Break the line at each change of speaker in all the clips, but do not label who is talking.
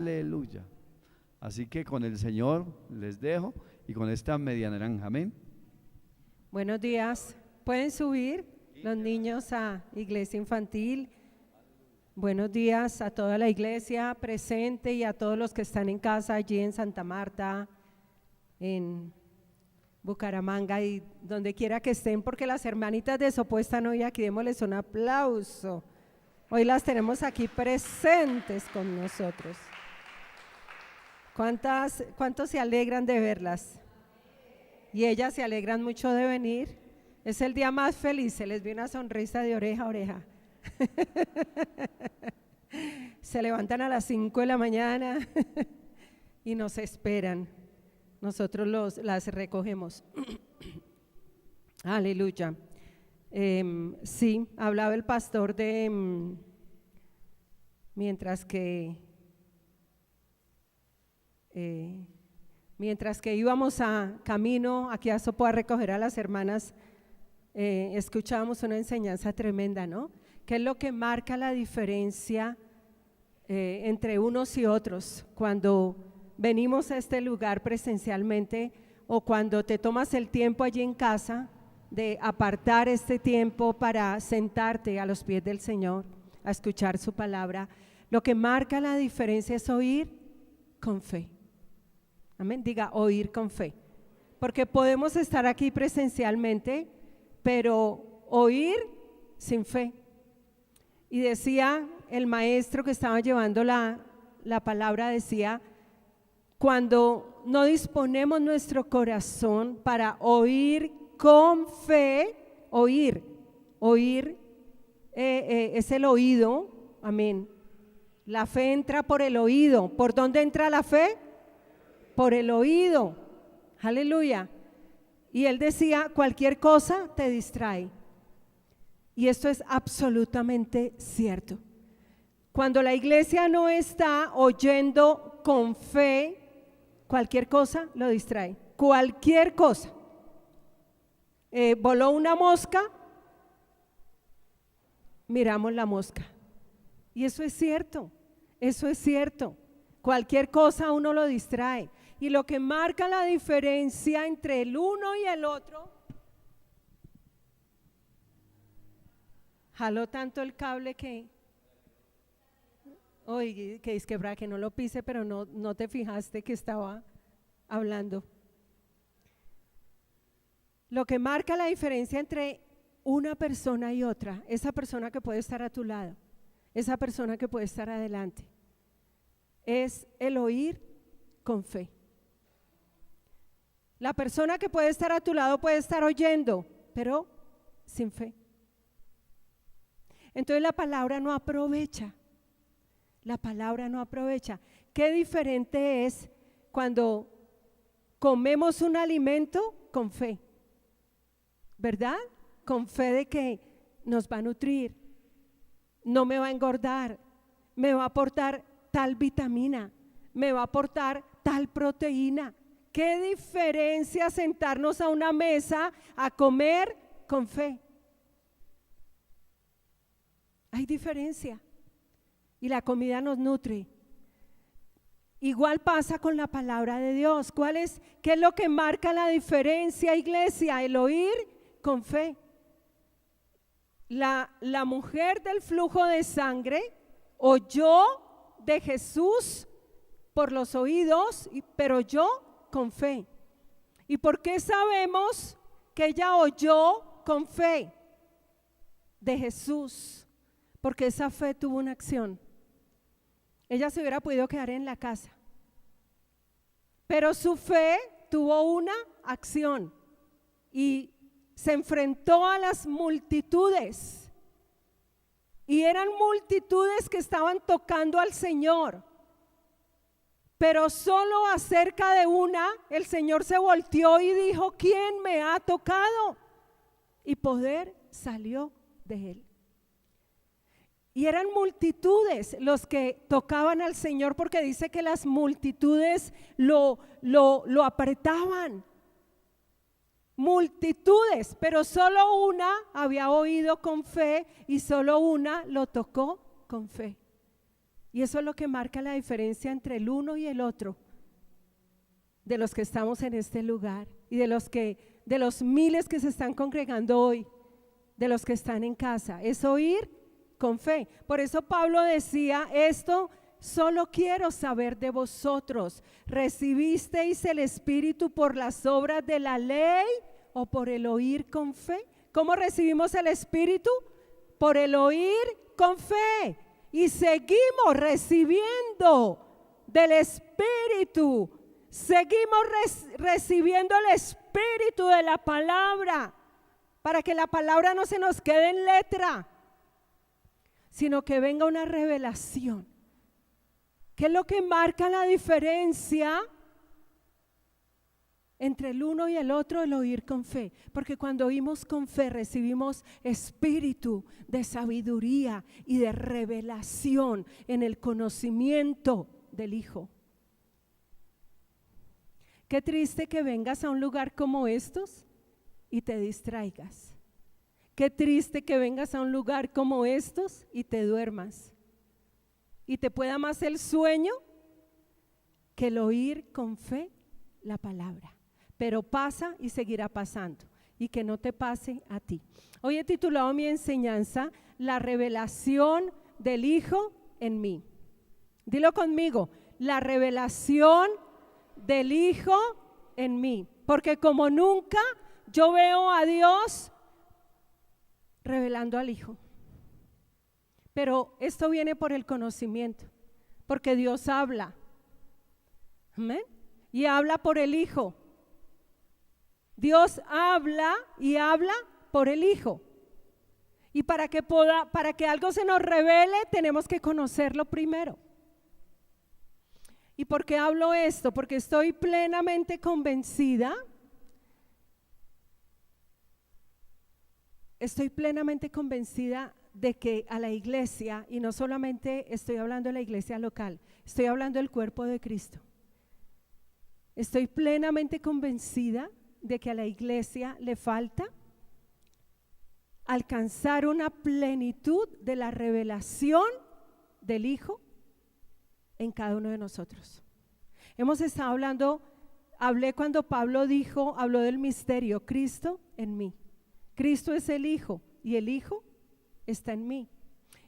Aleluya. Así que con el Señor les dejo y con esta media naranja. Amén.
Buenos días. ¿Pueden subir los niños a iglesia infantil? Buenos días a toda la iglesia presente y a todos los que están en casa allí en Santa Marta, en Bucaramanga y donde quiera que estén, porque las hermanitas de Sopo están hoy aquí. Démosles un aplauso. Hoy las tenemos aquí presentes con nosotros. ¿Cuántos se alegran de verlas? Y ellas se alegran mucho de venir. Es el día más feliz, se les ve una sonrisa de oreja a oreja. Se levantan a las 5 de la mañana y nos esperan. Nosotros las recogemos. Aleluya. Sí, hablaba el pastor de mientras que íbamos a camino aquí a Sopo a recoger a las hermanas, escuchábamos una enseñanza tremenda, ¿no? ¿Qué es lo que marca la diferencia entre unos y otros cuando venimos a este lugar presencialmente o cuando te tomas el tiempo allí en casa de apartar este tiempo para sentarte a los pies del Señor a escuchar su palabra? Lo que marca la diferencia es oír con fe. Amén, diga oír con fe, porque podemos estar aquí presencialmente, pero oír sin fe. Y decía el maestro que estaba llevando la palabra, decía, cuando no disponemos nuestro corazón para oír con fe, oír es el oído, amén. La fe entra por el oído. ¿Por dónde entra la fe? Por el oído, aleluya. Y él decía, cualquier cosa te distrae. Y esto es absolutamente cierto. Cuando la iglesia no está oyendo con fe, cualquier cosa lo distrae, cualquier cosa. Voló una mosca, miramos la mosca. Y eso es cierto, eso es cierto. Cualquier cosa uno lo distrae. Y lo que marca la diferencia entre el uno y el otro, jaló tanto el cable que, oye, que es que para que no lo pise, pero no te fijaste que estaba hablando. Lo que marca la diferencia entre una persona y otra, esa persona que puede estar a tu lado, esa persona que puede estar adelante, es el oír con fe. La persona que puede estar a tu lado puede estar oyendo, pero sin fe. Entonces la palabra no aprovecha. La palabra no aprovecha. Qué diferente es cuando comemos un alimento con fe, ¿verdad? Con fe de que nos va a nutrir, no me va a engordar, me va a aportar tal vitamina, me va a aportar tal proteína. ¿Qué diferencia sentarnos a una mesa a comer con fe? Hay diferencia. Y la comida nos nutre. Igual pasa con la palabra de Dios. ¿Qué es lo que marca la diferencia, iglesia? El oír con fe. La mujer del flujo de sangre oyó de Jesús por los oídos, pero oyó con fe. ¿Y por qué sabemos que ella oyó con fe de Jesús? Porque esa fe tuvo una acción. Ella se hubiera podido quedar en la casa, pero su fe tuvo una acción y se enfrentó a las multitudes, y eran multitudes que estaban tocando al Señor, pero solo acerca de una el Señor se volteó y dijo, ¿quién me ha tocado? Y poder salió de él. Y eran multitudes los que tocaban al Señor, porque dice que las multitudes lo apretaban. Multitudes, pero solo una había oído con fe y solo una lo tocó con fe. Y eso es lo que marca la diferencia entre el uno y el otro, de los que estamos en este lugar y de los miles que se están congregando hoy, de los que están en casa, es oír con fe. Por eso Pablo decía esto: solo quiero saber de vosotros, ¿recibisteis el Espíritu por las obras de la ley o por el oír con fe? ¿Cómo recibimos el Espíritu? Por el oír con fe. Y seguimos recibiendo del Espíritu, seguimos recibiendo el Espíritu de la palabra, para que la palabra no se nos quede en letra, sino que venga una revelación. ¿Qué es lo que marca la diferencia entre el uno y el otro? El oír con fe, porque cuando oímos con fe recibimos espíritu de sabiduría y de revelación en el conocimiento del Hijo. Qué triste que vengas a un lugar como estos y te distraigas. Qué triste que vengas a un lugar como estos y te duermas y te pueda más el sueño que el oír con fe la palabra. Pero pasa y seguirá pasando, y que no te pase a ti. Hoy he titulado mi enseñanza: la revelación del Hijo en mí. Dilo conmigo: la revelación del Hijo en mí. Porque como nunca yo veo a Dios revelando al Hijo. Pero esto viene por el conocimiento, porque Dios habla. Amén. Y habla por el Hijo. Dios habla y habla por el Hijo. Y para que algo se nos revele, tenemos que conocerlo primero. ¿Y por qué hablo esto? Porque estoy plenamente convencida. Estoy plenamente convencida de que a la iglesia, y no solamente estoy hablando de la iglesia local, estoy hablando del cuerpo de Cristo. Estoy plenamente convencida de que a la iglesia le falta alcanzar una plenitud de la revelación del Hijo en cada uno de nosotros. Hemos estado hablé cuando Pablo habló del misterio: Cristo en mí. Cristo es el Hijo y el Hijo está en mí.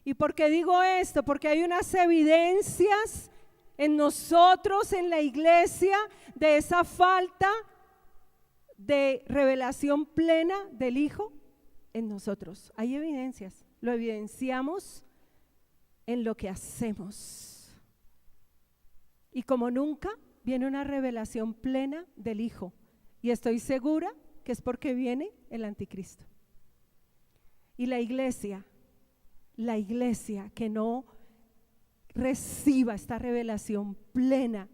¿Y por qué digo esto? Porque hay unas evidencias en nosotros, en la iglesia, de esa falta de revelación plena del Hijo en nosotros. Hay evidencias, lo evidenciamos en lo que hacemos. Y como nunca viene una revelación plena del Hijo, y estoy segura que es porque viene el anticristo. Y la iglesia que no reciba esta revelación plena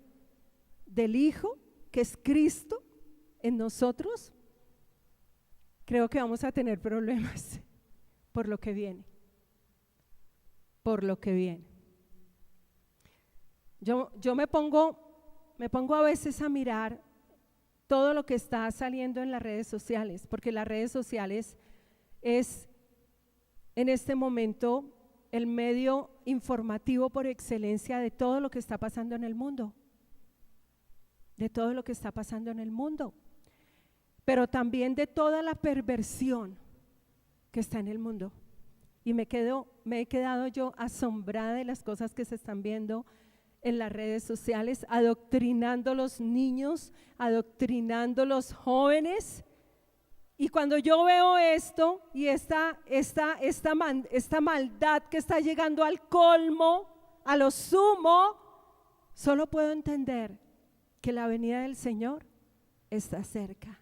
del Hijo, que es Cristo en nosotros, creo que vamos a tener problemas por lo que viene. Por lo que viene. Yo me pongo a veces a mirar todo lo que está saliendo en las redes sociales, porque las redes sociales es en este momento el medio informativo por excelencia de todo lo que está pasando en el mundo. De todo lo que está pasando en el mundo. Pero también de toda la perversión que está en el mundo. Y me he quedado yo asombrada de las cosas que se están viendo en las redes sociales, adoctrinando a los niños, adoctrinando a los jóvenes. Y cuando yo veo esto y esta maldad que está llegando al colmo, a lo sumo, solo puedo entender que la venida del Señor está cerca.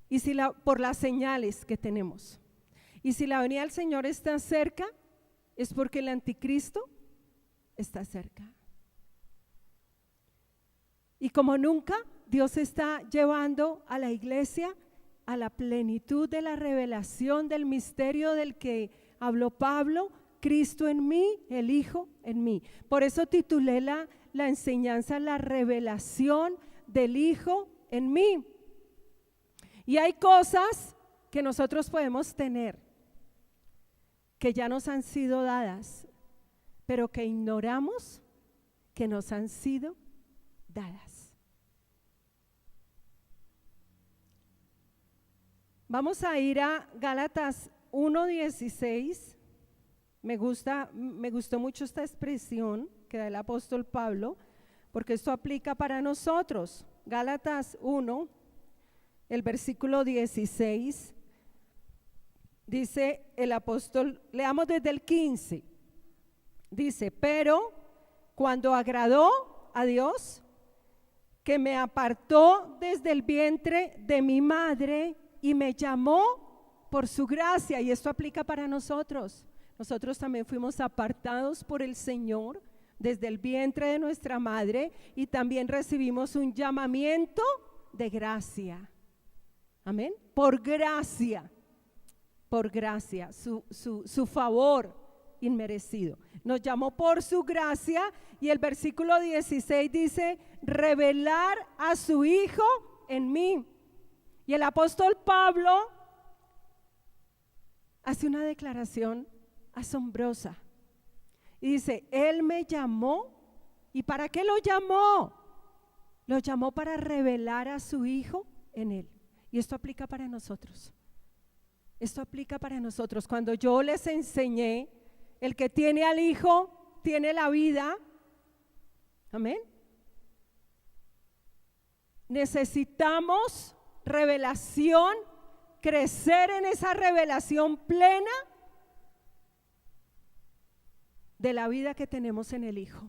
Y por las señales que tenemos. Y si la venida del Señor está cerca, es porque el anticristo está cerca. Y como nunca, Dios está llevando a la iglesia a la plenitud de la revelación del misterio del que habló Pablo: Cristo en mí, el Hijo en mí. Por eso titulé la enseñanza: la revelación del Hijo en mí. Y hay cosas que nosotros podemos tener que ya nos han sido dadas, pero que ignoramos que nos han sido dadas. Vamos a ir a Gálatas 1:16. Me gustó mucho esta expresión que da el apóstol Pablo, porque esto aplica para nosotros. Gálatas 1, el versículo 16, dice el apóstol, leamos desde el 15, dice: pero cuando agradó a Dios, que me apartó desde el vientre de mi madre y me llamó por su gracia, y esto aplica para nosotros. Nosotros también fuimos apartados por el Señor desde el vientre de nuestra madre y también recibimos un llamamiento de gracia. Amén. Por gracia, su favor inmerecido. Nos llamó por su gracia, y el versículo 16 dice: revelar a su Hijo en mí. Y el apóstol Pablo hace una declaración asombrosa y dice: Él me llamó. ¿Y para qué lo llamó? Lo llamó para revelar a su Hijo en Él. Y esto aplica para nosotros. Esto aplica para nosotros. Cuando yo les enseñé, el que tiene al Hijo tiene la vida. Amén. Necesitamos revelación, crecer en esa revelación plena de la vida que tenemos en el Hijo.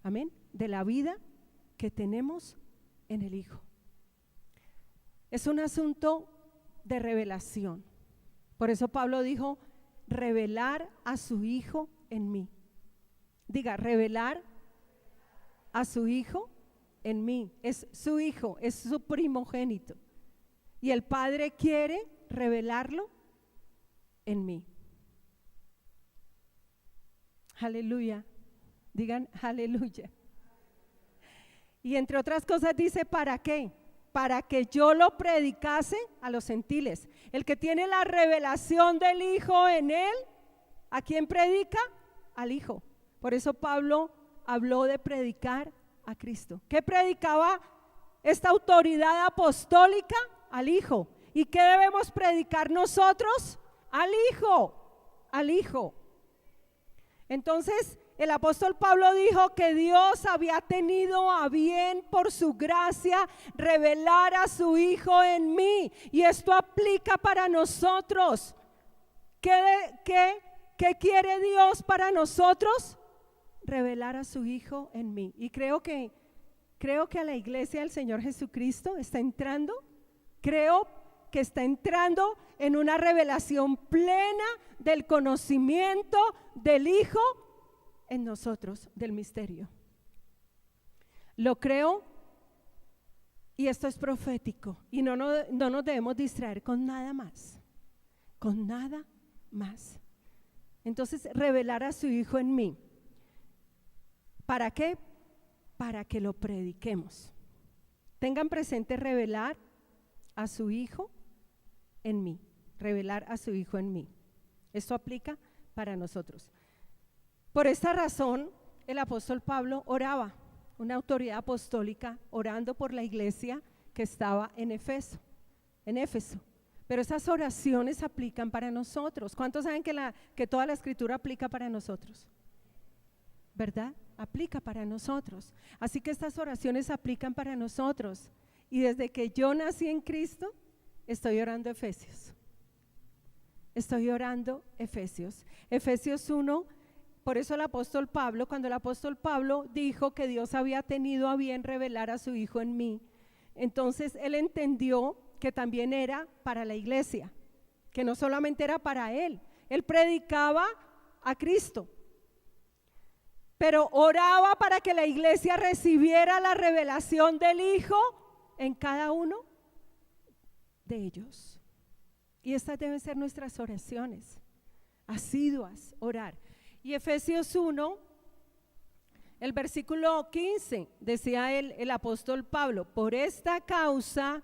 Amén. De la vida que tenemos en el Hijo. Es un asunto de revelación. Por eso Pablo dijo: revelar a su Hijo en mí. Diga: revelar a su Hijo en mí. Es su Hijo, es su primogénito. Y el Padre quiere revelarlo en mí. Aleluya. Digan aleluya. Y entre otras cosas dice: ¿para qué? Para que yo lo predicase a los gentiles. El que tiene la revelación del Hijo en él, ¿a quién predica? Al Hijo. Por eso Pablo habló de predicar a Cristo. ¿Qué predicaba esta autoridad apostólica? Al Hijo. ¿Y qué debemos predicar nosotros? Al Hijo. Al Hijo. Entonces el apóstol Pablo dijo que Dios había tenido a bien por su gracia revelar a su Hijo en mí, y esto aplica para nosotros. ¿Qué quiere Dios para nosotros? Revelar a su Hijo en mí. Y creo que a la iglesia del Señor Jesucristo está entrando, creo que está entrando en una revelación plena del conocimiento del Hijo en nosotros, del misterio. Lo creo, y esto es profético, y no nos debemos distraer con nada más, con nada más. Entonces, revelar a su Hijo en mí. ¿Para qué? Para que lo prediquemos. Tengan presente: revelar a su Hijo en mí. Revelar a su Hijo en mí. Esto aplica para nosotros. Por esta razón, el apóstol Pablo oraba, una autoridad apostólica orando por la iglesia que estaba en Éfeso. Pero esas oraciones aplican para nosotros. ¿Cuántos saben que toda la escritura aplica para nosotros? ¿Verdad? Aplica para nosotros. Así que estas oraciones aplican para nosotros. Y desde que yo nací en Cristo, estoy orando Efesios. Efesios 1. Por eso el apóstol Pablo, cuando el apóstol Pablo dijo que Dios había tenido a bien revelar a su Hijo en mí, entonces él entendió que también era para la iglesia, que no solamente era para él. Él predicaba a Cristo, pero oraba para que la iglesia recibiera la revelación del Hijo en cada uno de ellos. Y estas deben ser nuestras oraciones asiduas, orar. Y Efesios 1, el versículo 15, decía el apóstol Pablo: por esta causa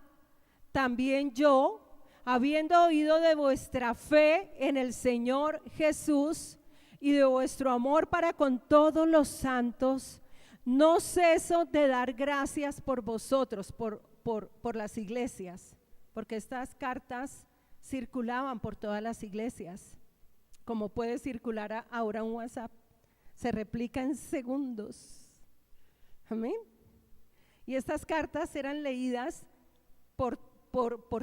también yo, habiendo oído de vuestra fe en el Señor Jesús y de vuestro amor para con todos los santos, no ceso de dar gracias por vosotros, por las iglesias, porque estas cartas circulaban por todas las iglesias, como puede circular ahora un WhatsApp, se replica en segundos. Amén. Y estas cartas eran leídas por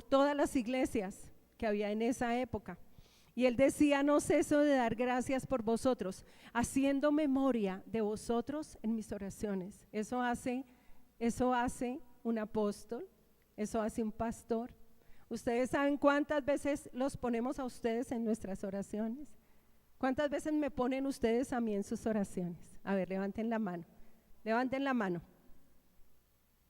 todas las iglesias que había en esa época. Y él decía: no ceso de dar gracias por vosotros, haciendo memoria de vosotros en mis oraciones. Eso hace un apóstol, eso hace un pastor. Ustedes saben cuántas veces los ponemos a ustedes en nuestras oraciones. ¿Cuántas veces me ponen ustedes a mí en sus oraciones? A ver, levanten la mano. Levanten la mano.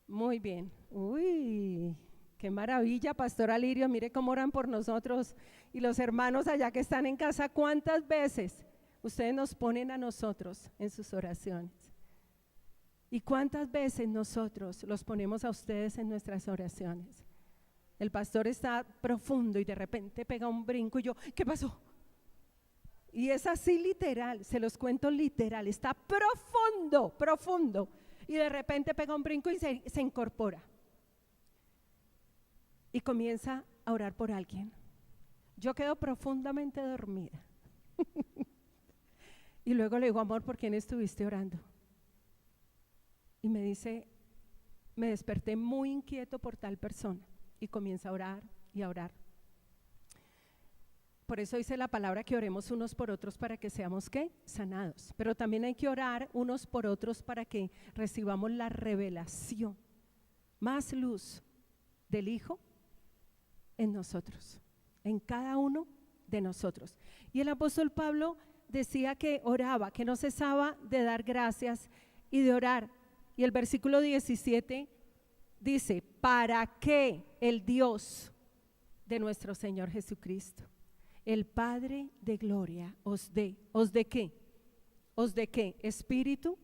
Muy bien. Uy, qué maravilla, Pastor Alirio. Mire cómo oran por nosotros. Y los hermanos allá que están en casa, ¿cuántas veces ustedes nos ponen a nosotros en sus oraciones? ¿Y cuántas veces nosotros los ponemos a ustedes en nuestras oraciones? El pastor está profundo y de repente pega un brinco y yo, ¿qué pasó? Y es así literal, se los cuento literal, está profundo, profundo. Y de repente pega un brinco y se incorpora. Y comienza a orar por alguien. Yo quedo profundamente dormida. Y luego le digo: amor, ¿por quién estuviste orando? Y me dice: me desperté muy inquieto por tal persona. Y comienza a orar y a orar. Por eso dice la palabra que oremos unos por otros para que seamos, ¿qué? Sanados. Pero también hay que orar unos por otros para que recibamos la revelación, más luz del Hijo en nosotros, en cada uno de nosotros. Y el apóstol Pablo decía que oraba, que no cesaba de dar gracias y de orar. Y el versículo 17 dice: para que el Dios de nuestro Señor Jesucristo, el Padre de gloria, ¿os de qué? ¿Os de qué? Espíritu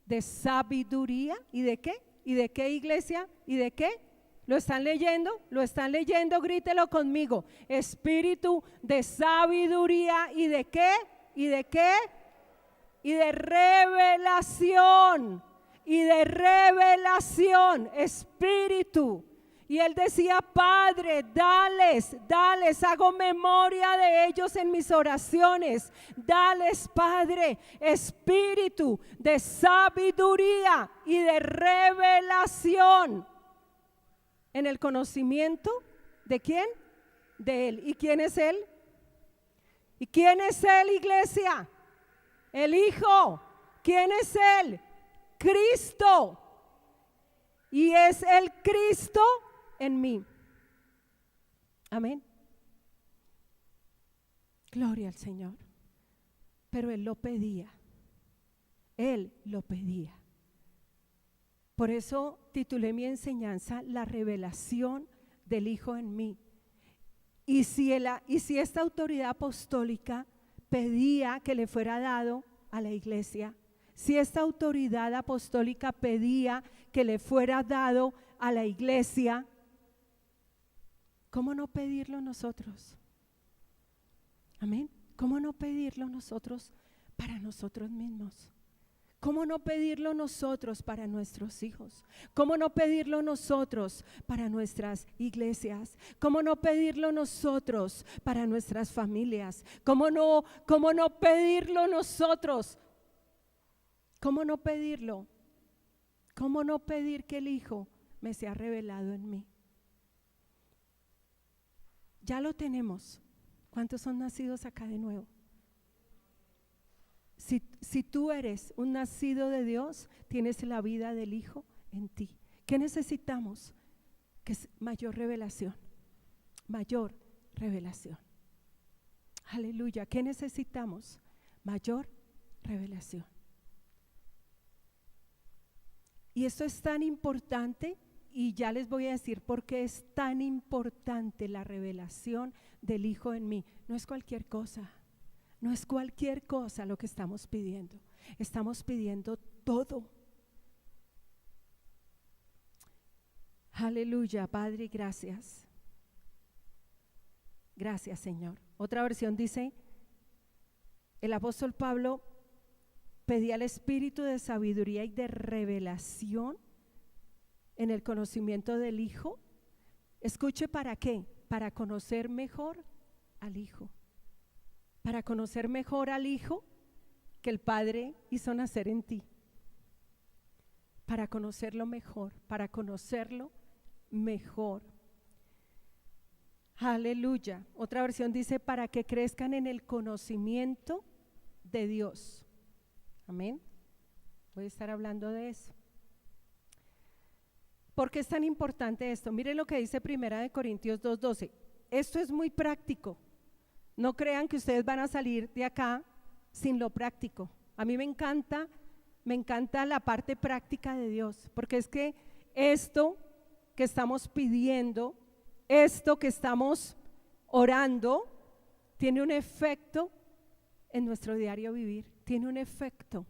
de sabiduría. ¿Y de qué? ¿Y de qué, iglesia? ¿Y de qué? ¿Lo están leyendo? ¿Lo están leyendo? Grítelo conmigo. Espíritu de sabiduría. ¿Y de qué? ¿Y de qué? Y de revelación. Y de revelación. Espíritu. Y él decía: Padre, dales, hago memoria de ellos en mis oraciones. Dales, Padre, espíritu de sabiduría y de revelación en el conocimiento ¿de quién? De él. ¿Y quién es él? ¿Y quién es él, iglesia? El Hijo. ¿Quién es él? Cristo. Y es el Cristo en mí. Amén. Gloria al Señor. Pero Él lo pedía. Él lo pedía. Por eso titulé mi enseñanza: la revelación del Hijo en mí. Y si esta autoridad apostólica pedía que le fuera dado a la iglesia, si esta autoridad apostólica pedía que le fuera dado a la iglesia, ¿cómo no pedirlo nosotros? Amén. ¿Cómo no pedirlo nosotros para nosotros mismos? ¿Cómo no pedirlo nosotros para nuestros hijos? ¿Cómo no pedirlo nosotros para nuestras iglesias? ¿Cómo no pedirlo nosotros para nuestras familias? ¿Cómo no pedirlo nosotros? ¿Cómo no pedirlo? ¿Cómo no pedir que el Hijo me sea revelado en mí? Ya lo tenemos. ¿Cuántos son nacidos acá de nuevo? Si tú eres un nacido de Dios, tienes la vida del Hijo en ti. ¿Qué necesitamos? Que es mayor revelación. Mayor revelación. Aleluya. ¿Qué necesitamos? Mayor revelación. Y esto es tan importante, y ya les voy a decir por qué es tan importante la revelación del Hijo en mí. No es cualquier cosa. No es cualquier cosa lo que estamos pidiendo. Estamos pidiendo todo. Aleluya, Padre, gracias. Gracias, Señor. Otra versión dice: el apóstol Pablo pedía el espíritu de sabiduría y de revelación en el conocimiento del Hijo. Escuche, ¿para qué? Para conocer mejor al Hijo. Para conocer mejor al Hijo que el Padre hizo nacer en ti. Para conocerlo mejor, para conocerlo mejor. Aleluya. Otra versión dice, para que crezcan en el conocimiento de Dios. Amén. Voy a estar hablando de eso. ¿Por qué es tan importante esto? Miren lo que dice 1 Corintios 2:12. Esto es muy práctico. No crean que ustedes van a salir de acá sin lo práctico. A mí me encanta la parte práctica de Dios, porque es que esto que estamos pidiendo, esto que estamos orando, tiene un efecto en nuestro diario vivir. Tiene un efecto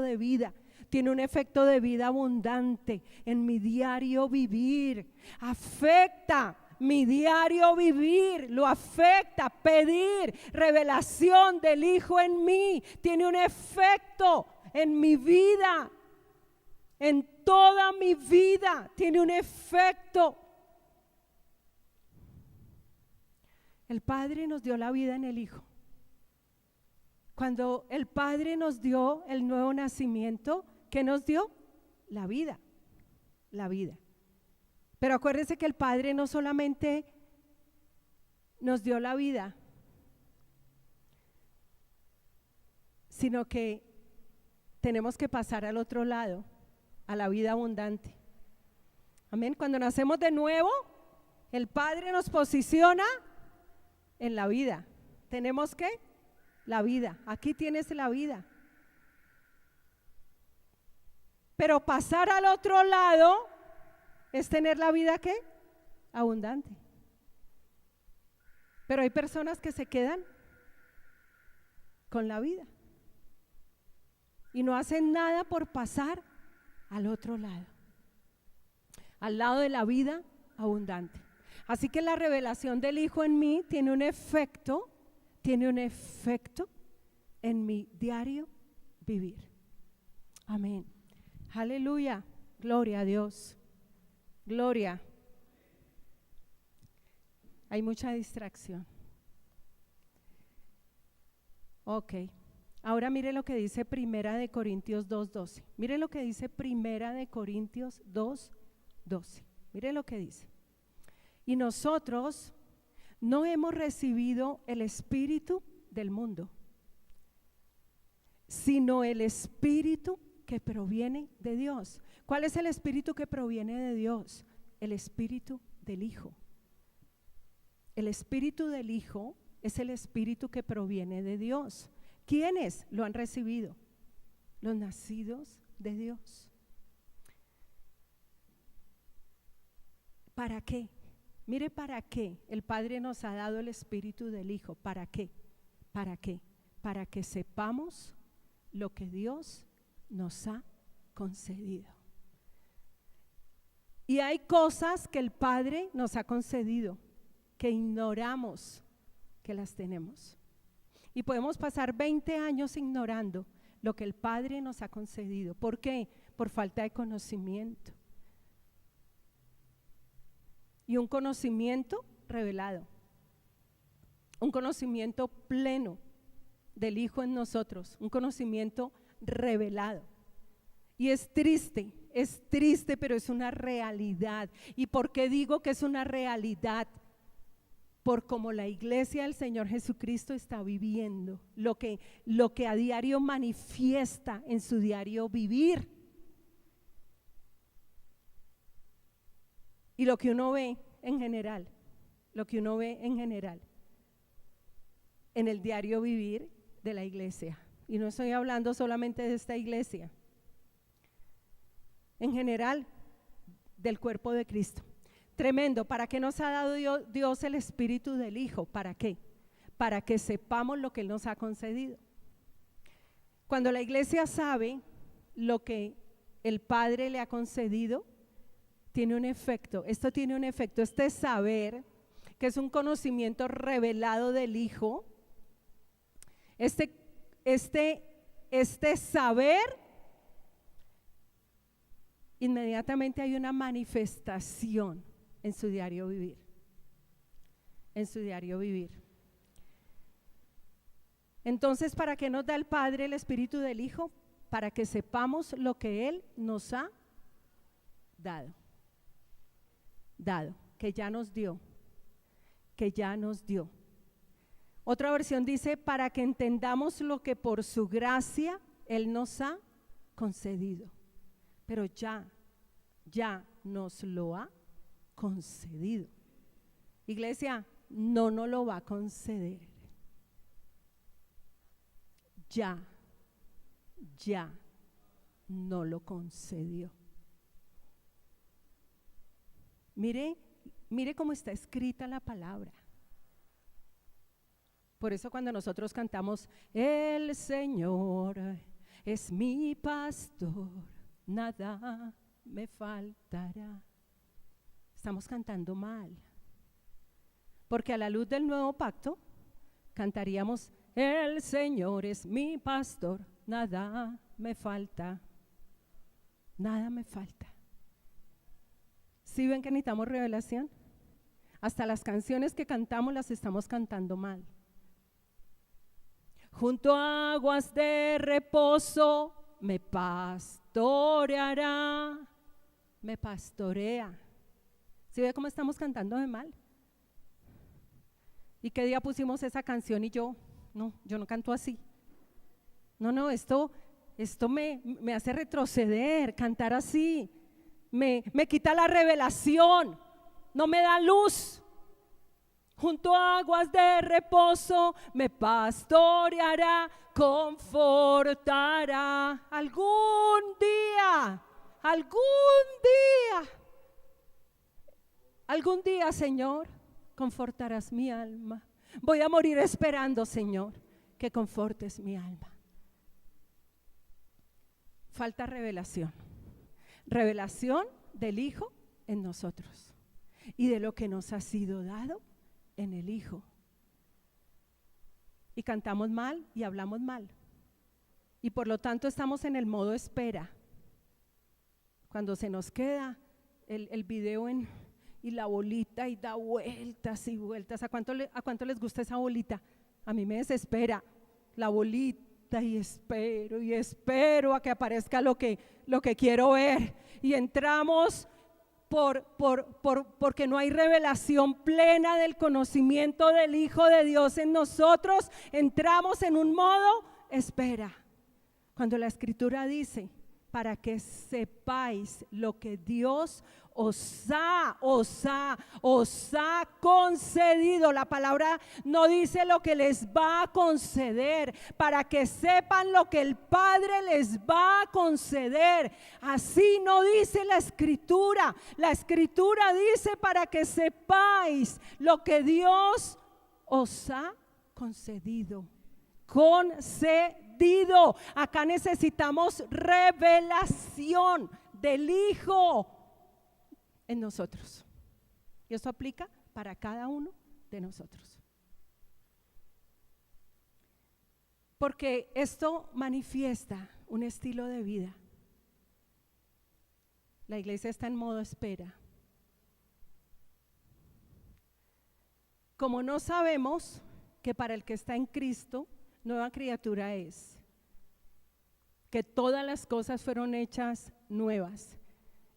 de vida. Tiene un efecto de vida abundante en mi diario vivir. Afecta mi diario vivir, lo afecta. Pedir revelación del Hijo en mí tiene un efecto en mi vida, en toda mi vida tiene un efecto. El Padre nos dio la vida en el Hijo. Cuando el Padre nos dio el nuevo nacimiento, ¿qué nos dio? La vida, la vida. Pero acuérdense que el Padre no solamente nos dio la vida, sino que tenemos que pasar al otro lado, a la vida abundante. Amén. Cuando nacemos de nuevo, el Padre nos posiciona en la vida. ¿Tenemos qué? La vida. Aquí tienes la vida. Pero pasar al otro lado es tener la vida ¿qué? Abundante. Pero hay personas que se quedan con la vida y no hacen nada por pasar al otro lado, al lado de la vida abundante. Así que la revelación del Hijo en mí tiene un efecto en mi diario vivir. Amén. Aleluya. Gloria a Dios. Gloria. Hay mucha distracción. Ok. Ahora mire lo que dice 1 Corintios 2:12. Mire lo que dice 1 Corintios 2:12. Mire lo que dice. Y nosotros no hemos recibido el espíritu del mundo, sino el espíritu que proviene de Dios. ¿Cuál es el espíritu que proviene de Dios? El espíritu del Hijo. El espíritu del Hijo es el espíritu que proviene de Dios. ¿Quiénes lo han recibido? Los nacidos de Dios. ¿Para qué? Mire para qué el Padre nos ha dado el espíritu del Hijo. ¿Para qué? ¿Para qué? Para que sepamos lo que Dios nos ha concedido. Y hay cosas que el Padre nos ha concedido que ignoramos que las tenemos. Y podemos pasar 20 años ignorando lo que el Padre nos ha concedido. ¿Por qué? Por falta de conocimiento. Y un conocimiento revelado, un conocimiento pleno del Hijo en nosotros, un conocimiento revelado. Y es triste, pero es una realidad. ¿Y por qué digo que es una realidad? Por cómo la iglesia del Señor Jesucristo está viviendo, lo que a diario manifiesta en su diario vivir. Y lo que uno ve en general, en el diario vivir de la iglesia. Y no estoy hablando solamente de esta iglesia, en general del cuerpo de Cristo. Tremendo. ¿Para qué nos ha dado Dios el espíritu del Hijo? ¿Para qué? Para que sepamos lo que Él nos ha concedido. Cuando la iglesia sabe lo que el Padre le ha concedido, tiene un efecto. Esto tiene un efecto. Este saber, que es un conocimiento revelado del Hijo, Este saber, inmediatamente hay una manifestación en su diario vivir. En su diario vivir. Entonces, ¿para qué nos da el Padre el Espíritu del Hijo? Para que sepamos lo que Él nos ha dado, que ya nos dio, Otra versión dice, para que entendamos lo que por su gracia Él nos ha concedido. Pero ya nos lo ha concedido. Iglesia, no nos lo va a conceder. Ya no lo concedió. Mire cómo está escrita la palabra. Por eso cuando nosotros cantamos, el Señor es mi pastor, nada me faltará, estamos cantando mal. Porque a la luz del nuevo pacto cantaríamos, el Señor es mi pastor, nada me falta, nada me falta. ¿Sí ven que necesitamos revelación? Hasta las canciones que cantamos las estamos cantando mal. Junto a aguas de reposo me pastoreará, me pastorea. ¿Sí ve cómo estamos cantando de mal? ¿Y qué día pusimos esa canción y yo no canto así? No, esto me hace retroceder, cantar así, me quita la revelación, no me da luz. Junto a aguas de reposo me pastoreará, confortará. Algún día, Señor, confortarás mi alma. Voy a morir esperando, Señor, que confortes mi alma. Falta revelación del Hijo en nosotros y de lo que nos ha sido dado en el Hijo. Y cantamos mal y hablamos mal, y por lo tanto estamos en el modo espera. Cuando se nos queda el video y la bolita y da vueltas y vueltas. ¿A cuánto les gusta esa bolita? A mí me desespera la bolita, y espero a que aparezca lo que quiero ver, y entramos porque no hay revelación plena del conocimiento del Hijo de Dios en nosotros. Entramos en un modo espera, cuando la Escritura dice, para que sepáis lo que Dios os ha concedido. La palabra no dice lo que les va a conceder, para que sepan lo que el Padre les va a conceder. Así no dice la Escritura. La Escritura dice, para que sepáis lo que Dios os ha concedido. Acá necesitamos revelación del Hijo en nosotros, y esto aplica para cada uno de nosotros, porque esto manifiesta un estilo de vida. La iglesia está en modo espera. Como no sabemos que para el que está en Cristo, nueva criatura es, que todas las cosas fueron hechas nuevas.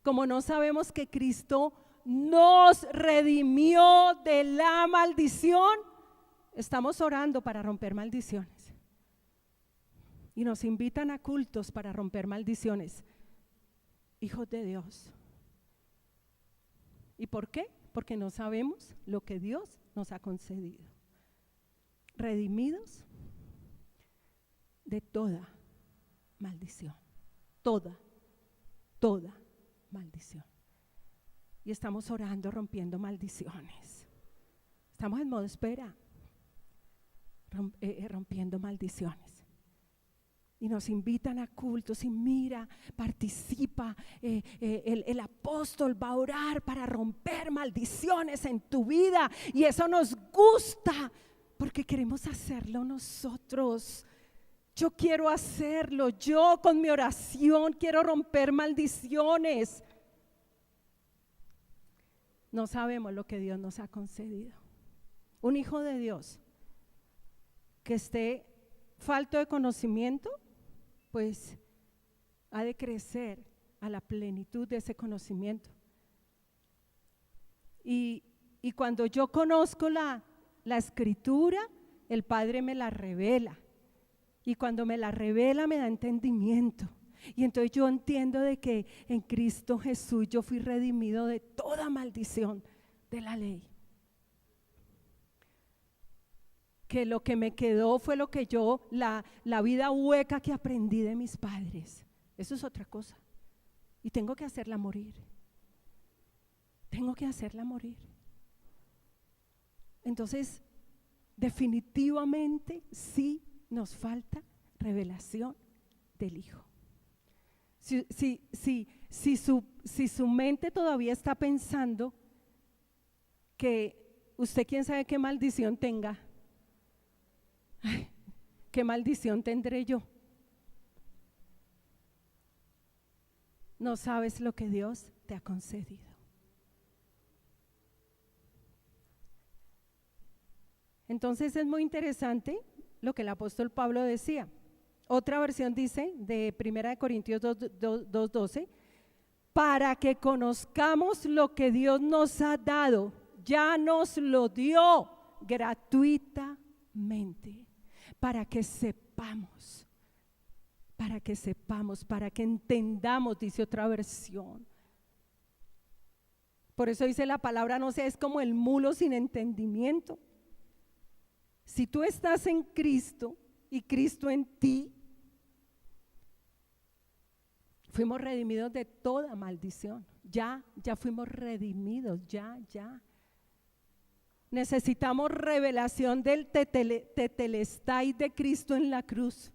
Como no sabemos que Cristo nos redimió de la maldición, estamos orando para romper maldiciones. Y nos invitan a cultos para romper maldiciones. Hijos de Dios. ¿Y por qué? Porque no sabemos lo que Dios nos ha concedido. Redimidos de toda maldición. Toda maldición. Y estamos orando, rompiendo maldiciones. Estamos en modo espera, rompiendo maldiciones. Y nos invitan a cultos, y mira, participa, el apóstol va a orar para romper maldiciones en tu vida, y eso nos gusta. porque queremos hacerlo nosotros. Yo quiero hacerlo, yo con mi oración quiero romper maldiciones. No sabemos lo que Dios nos ha concedido. Un hijo de Dios que esté falto de conocimiento, pues ha de crecer a la plenitud de ese conocimiento. Y cuando yo conozco la escritura, el Padre me la revela. Y cuando me la revela me da entendimiento. Y entonces yo entiendo de que en Cristo Jesús yo fui redimido de toda maldición de la ley. Que lo que me quedó fue lo que yo, la vida hueca que aprendí de mis padres. Eso es otra cosa. Y tengo que hacerla morir. Tengo que hacerla morir. Entonces, definitivamente sí nos falta revelación del Hijo. Si su mente todavía está pensando que usted quién sabe qué maldición tenga, ay, qué maldición tendré yo. No sabes lo que Dios te ha concedido. Entonces es muy interesante lo que el apóstol Pablo decía. Otra versión dice de 1 Corintios 2:12, para que conozcamos lo que Dios nos ha dado, ya nos lo dio gratuitamente, para que sepamos, para que entendamos, dice otra versión. Por eso dice la palabra, no seas como el mulo sin entendimiento. Si tú estás en Cristo y Cristo en ti, fuimos redimidos de toda maldición. Ya fuimos redimidos, ya. Necesitamos revelación del tetelestai de Cristo en la cruz.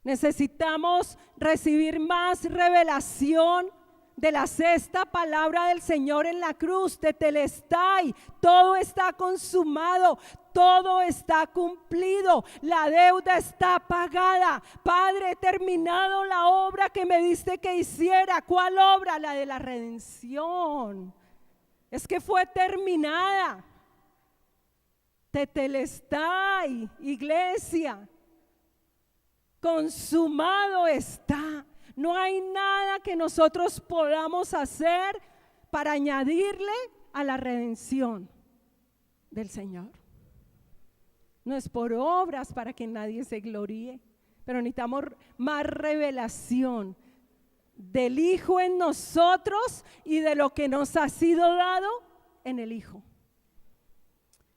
Necesitamos recibir más revelación de la sexta palabra del Señor en la cruz, tetelestai. Todo está consumado, todo está cumplido, la deuda está pagada. Padre, he terminado la obra que me diste que hiciera. ¿Cuál obra? La de la redención. Es que fue terminada. Tetelestai, iglesia. Consumado está. No hay nada que nosotros podamos hacer para añadirle a la redención del Señor. No es por obras para que nadie se gloríe, pero necesitamos más revelación del Hijo en nosotros y de lo que nos ha sido dado en el Hijo.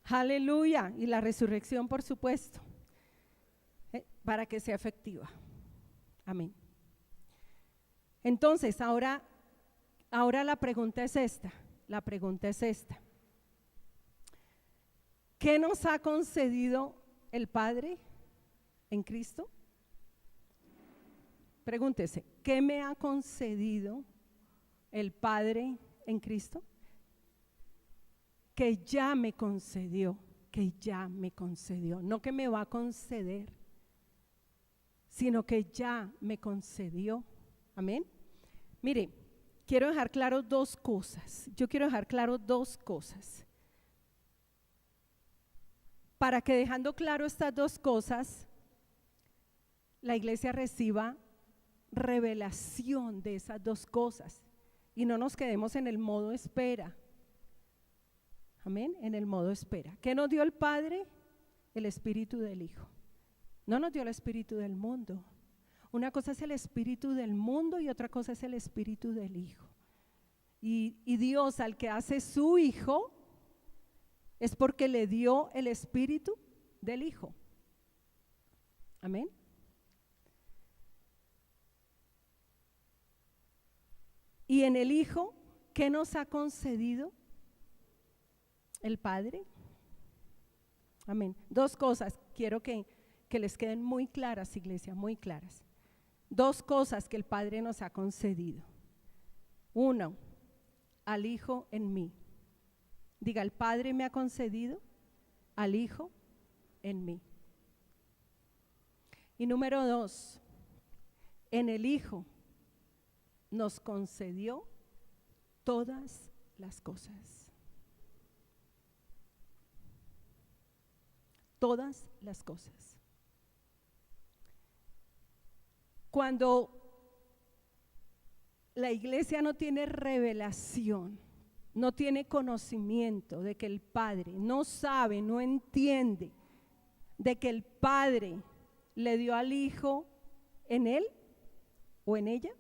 Aleluya. Y la resurrección, por supuesto, para que sea efectiva. Amén. Entonces, ahora la pregunta es esta. ¿Qué nos ha concedido el Padre en Cristo? Pregúntese, ¿qué me ha concedido el Padre en Cristo? Que ya me concedió, no que me va a conceder, sino que ya me concedió. Amén. Mire, quiero dejar claro dos cosas. Para que dejando claro estas dos cosas, la iglesia reciba revelación de esas dos cosas y no nos quedemos en el modo espera. Amén, en el modo espera. ¿Qué nos dio el Padre? El Espíritu del Hijo. No nos dio el espíritu del mundo. Una cosa es el espíritu del mundo y otra cosa es el espíritu del Hijo. Y Dios, al que hace su Hijo, es porque le dio el espíritu del Hijo. Amén. Y en el Hijo, ¿qué nos ha concedido el Padre? Amén. Dos cosas quiero que les queden muy claras, iglesia, muy claras. Dos cosas que el Padre nos ha concedido. Uno, al Hijo en mí. Diga, el Padre me ha concedido al Hijo en mí. Y número 2, en el Hijo nos concedió todas las cosas. Todas las cosas. Cuando la iglesia no tiene revelación, no tiene conocimiento de que el Padre no sabe, no entiende, de que el Padre le dio al Hijo en él o en ella,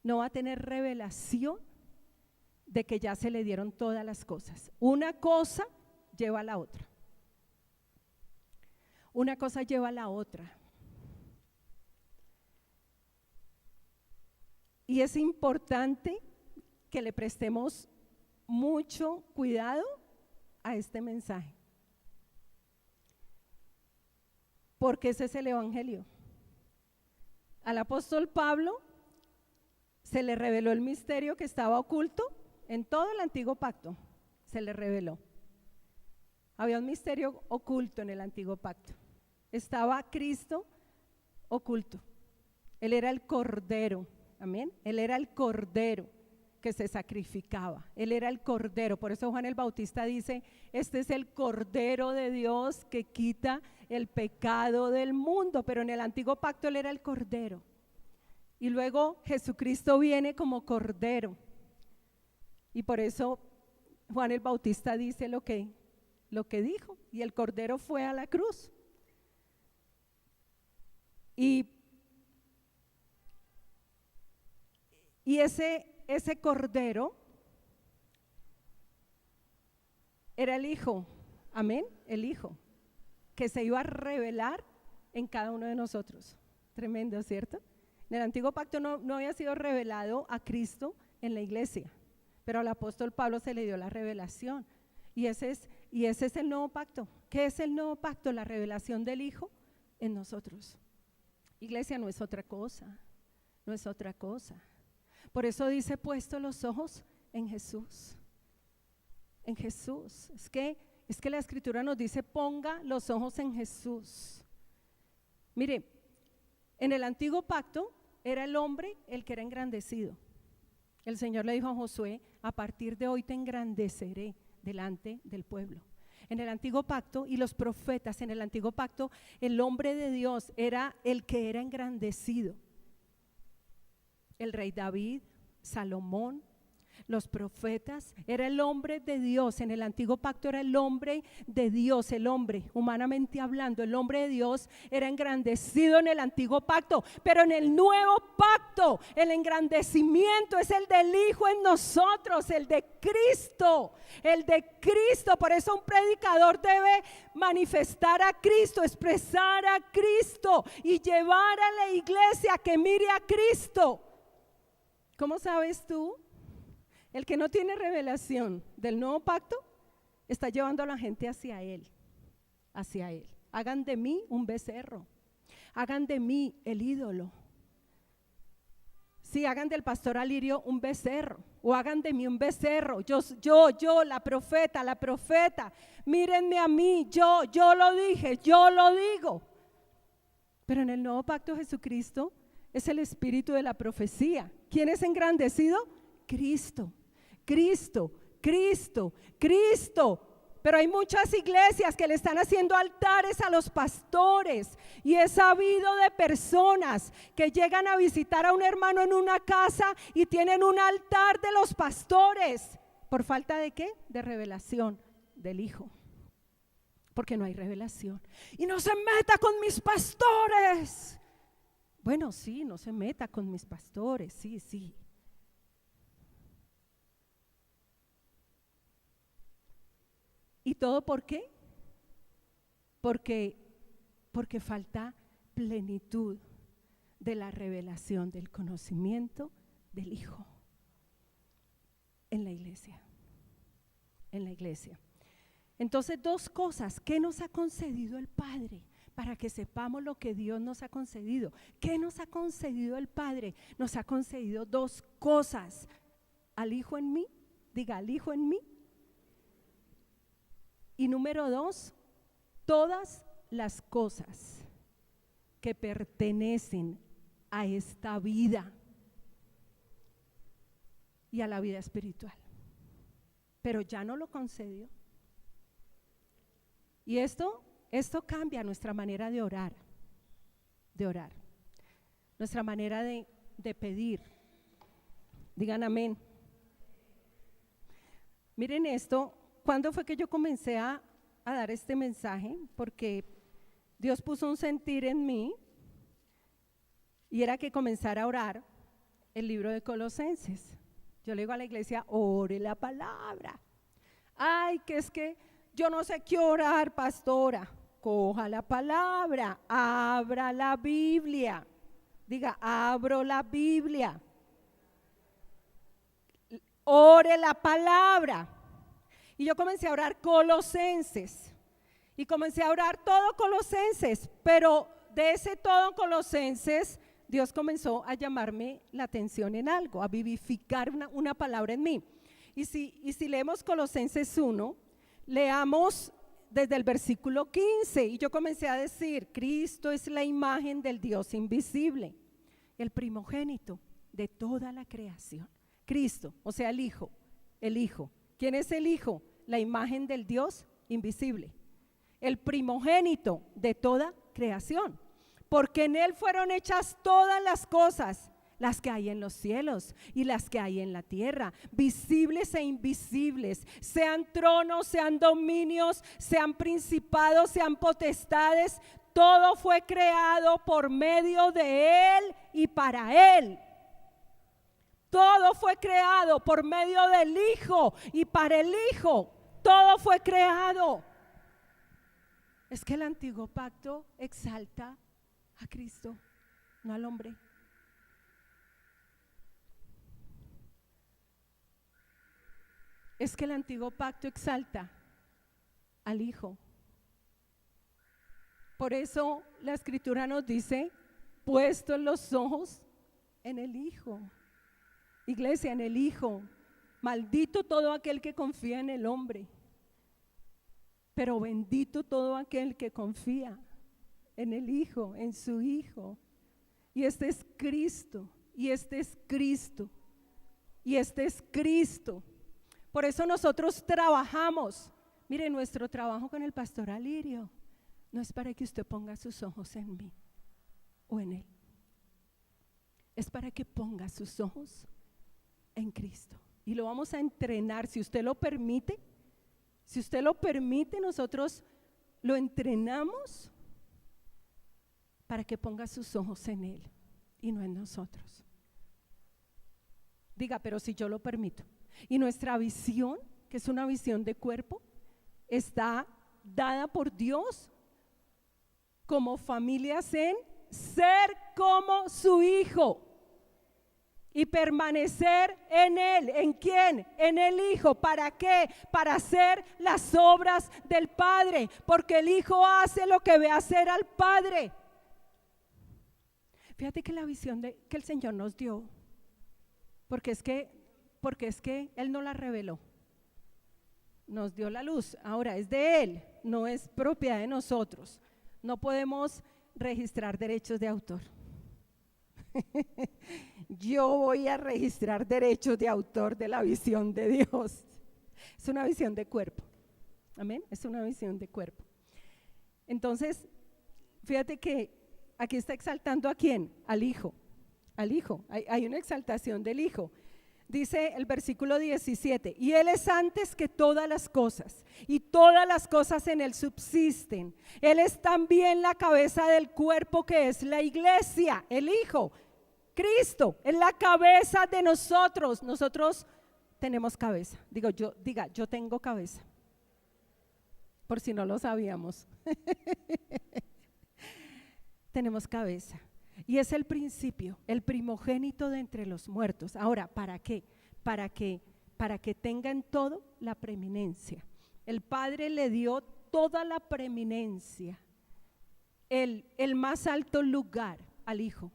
no va a tener revelación de que ya se le dieron todas las cosas. Una cosa lleva a la otra. Una cosa lleva a la otra. Y es importante que le prestemos mucho cuidado a este mensaje, porque ese es el Evangelio. Al apóstol Pablo se le reveló el misterio que estaba oculto en todo el antiguo pacto, se le reveló. Había un misterio oculto en el antiguo pacto. Estaba Cristo oculto. Él era el Cordero, amén. Él era el Cordero que se sacrificaba. Él era el Cordero. Por eso Juan el Bautista dice: este es el Cordero de Dios que quita el pecado del mundo. Pero en el antiguo pacto Él era el Cordero. Y luego Jesucristo viene como Cordero. Y por eso Juan el Bautista dice lo que dijo. Y el Cordero fue a la cruz. Y ese Cordero era el Hijo, amén, el Hijo, que se iba a revelar en cada uno de nosotros. Tremendo, ¿cierto? En el antiguo pacto no había sido revelado a Cristo en la iglesia, pero al apóstol Pablo se le dio la revelación. Y ese es el nuevo pacto. ¿Qué es el nuevo pacto? La revelación del Hijo en nosotros. Iglesia, no es otra cosa, no es otra cosa. Por eso dice: puesto los ojos en Jesús. En Jesús. Es que la Escritura nos dice: ponga los ojos en Jesús. Mire, en el antiguo pacto era el hombre el que era engrandecido. El Señor le dijo a Josué: a partir de hoy te engrandeceré delante del pueblo. En el antiguo pacto, y los profetas en el antiguo pacto, el hombre de Dios era el que era engrandecido. El rey David, Salomón, los profetas, era el hombre de Dios. En el antiguo pacto era el hombre de Dios, el hombre, humanamente hablando, el hombre de Dios era engrandecido en el antiguo pacto. Pero en el nuevo pacto, el engrandecimiento es el del Hijo en nosotros, el de Cristo, el de Cristo. Por eso un predicador debe manifestar a Cristo, expresar a Cristo y llevar a la iglesia a que mire a Cristo. ¿Cómo sabes tú? El que no tiene revelación del nuevo pacto está llevando a la gente hacia Él, hacia Él. Hagan de mí un becerro, hagan de mí el ídolo. Sí, hagan del pastor Alirio un becerro, o hagan de mí un becerro. Yo, la profeta, mírenme a mí, yo lo dije, yo lo digo. Pero en el nuevo pacto Jesucristo es el espíritu de la profecía. ¿Quién es engrandecido? Cristo. Pero hay muchas iglesias que le están haciendo altares a los pastores, y he sabido de personas que llegan a visitar a un hermano en una casa y tienen un altar de los pastores. ¿Por falta de qué? De revelación del Hijo. Porque no hay revelación. Y no se meta con mis pastores. Bueno, sí, no se meta con mis pastores, sí. ¿Y todo por qué? Porque falta plenitud de la revelación del conocimiento del Hijo en la iglesia. Entonces, dos cosas: ¿qué nos ha concedido el Padre? Para que sepamos lo que Dios nos ha concedido. ¿Qué nos ha concedido el Padre? Nos ha concedido dos cosas: al Hijo en mí, diga, al Hijo en mí, Y número 2, todas las cosas que pertenecen a esta vida y a la vida espiritual. Pero ya no lo concedió. Y esto cambia nuestra manera de orar, nuestra manera de pedir. Digan amén. Miren esto, ¿cuándo fue que yo comencé a dar este mensaje? Porque Dios puso un sentir en mí y era que comenzara a orar el libro de Colosenses. Yo le digo a la iglesia, ore la palabra. Ay, que es que yo no sé qué orar, pastora. Coja la palabra, abra la Biblia. Diga, abro la Biblia. Ore la palabra. Y yo comencé a orar Colosenses. Y comencé a orar todo Colosenses. Pero de ese todo Colosenses, Dios comenzó a llamarme la atención en algo, a vivificar una palabra en mí. Y si leemos Colosenses 1, leamos desde el versículo 15. Y yo comencé a decir, Cristo es la imagen del Dios invisible, el primogénito de toda la creación. Cristo, o sea, el Hijo. ¿Quién es el Hijo? La imagen del Dios invisible, el primogénito de toda creación. Porque en Él fueron hechas todas las cosas, las que hay en los cielos y las que hay en la tierra, visibles e invisibles, sean tronos, sean dominios, sean principados, sean potestades, todo fue creado por medio de Él y para Él. Todo fue creado por medio del Hijo y para el Hijo. Todo fue creado. Es que el antiguo pacto exalta a Cristo, no al hombre. Es que el antiguo pacto exalta al Hijo. Por eso la Escritura nos dice, puestos los ojos en el Hijo. Iglesia, en el Hijo. Maldito todo aquel que confía en el hombre, pero bendito todo aquel que confía en el Hijo, en su Hijo. Y este es Cristo, y este es Cristo, y este es Cristo. Por eso nosotros trabajamos. Mire, nuestro trabajo con el pastor Alirio no es para que usted ponga sus ojos en mí o en él. Es para que ponga sus ojos en Cristo. Y lo vamos a entrenar, si usted lo permite. Si usted lo permite, nosotros lo entrenamos para que ponga sus ojos en Él y no en nosotros. Diga, pero si yo lo permito. Y nuestra visión, que es una visión de cuerpo, está dada por Dios como familias en ser como su Hijo y permanecer en Él. ¿En quién? En el Hijo. ¿Para qué? Para hacer las obras del Padre, porque el Hijo hace lo que ve hacer al Padre. Fíjate que la visión que el Señor nos dio, porque es que Él no la reveló, nos dio la luz. Ahora es de Él, no es propiedad de nosotros. No podemos registrar derechos de autor. Yo voy a registrar derechos de autor de la visión de Dios. Es una visión de cuerpo. Amén, es una visión de cuerpo. Entonces, fíjate que aquí está exaltando ¿a quién? Al Hijo. Al Hijo, hay una exaltación del Hijo. Dice el versículo 17, y Él es antes que todas las cosas, y todas las cosas en Él subsisten. Él es también la cabeza del cuerpo, que es la iglesia, el Hijo. Cristo es la cabeza de nosotros. Nosotros tenemos cabeza. Diga, yo tengo cabeza. Por si no lo sabíamos. Tenemos cabeza. Y es el principio, el primogénito de entre los muertos. Ahora, ¿para qué? Para que tengan todo la preeminencia. El Padre le dio toda la preeminencia, el más alto lugar al Hijo.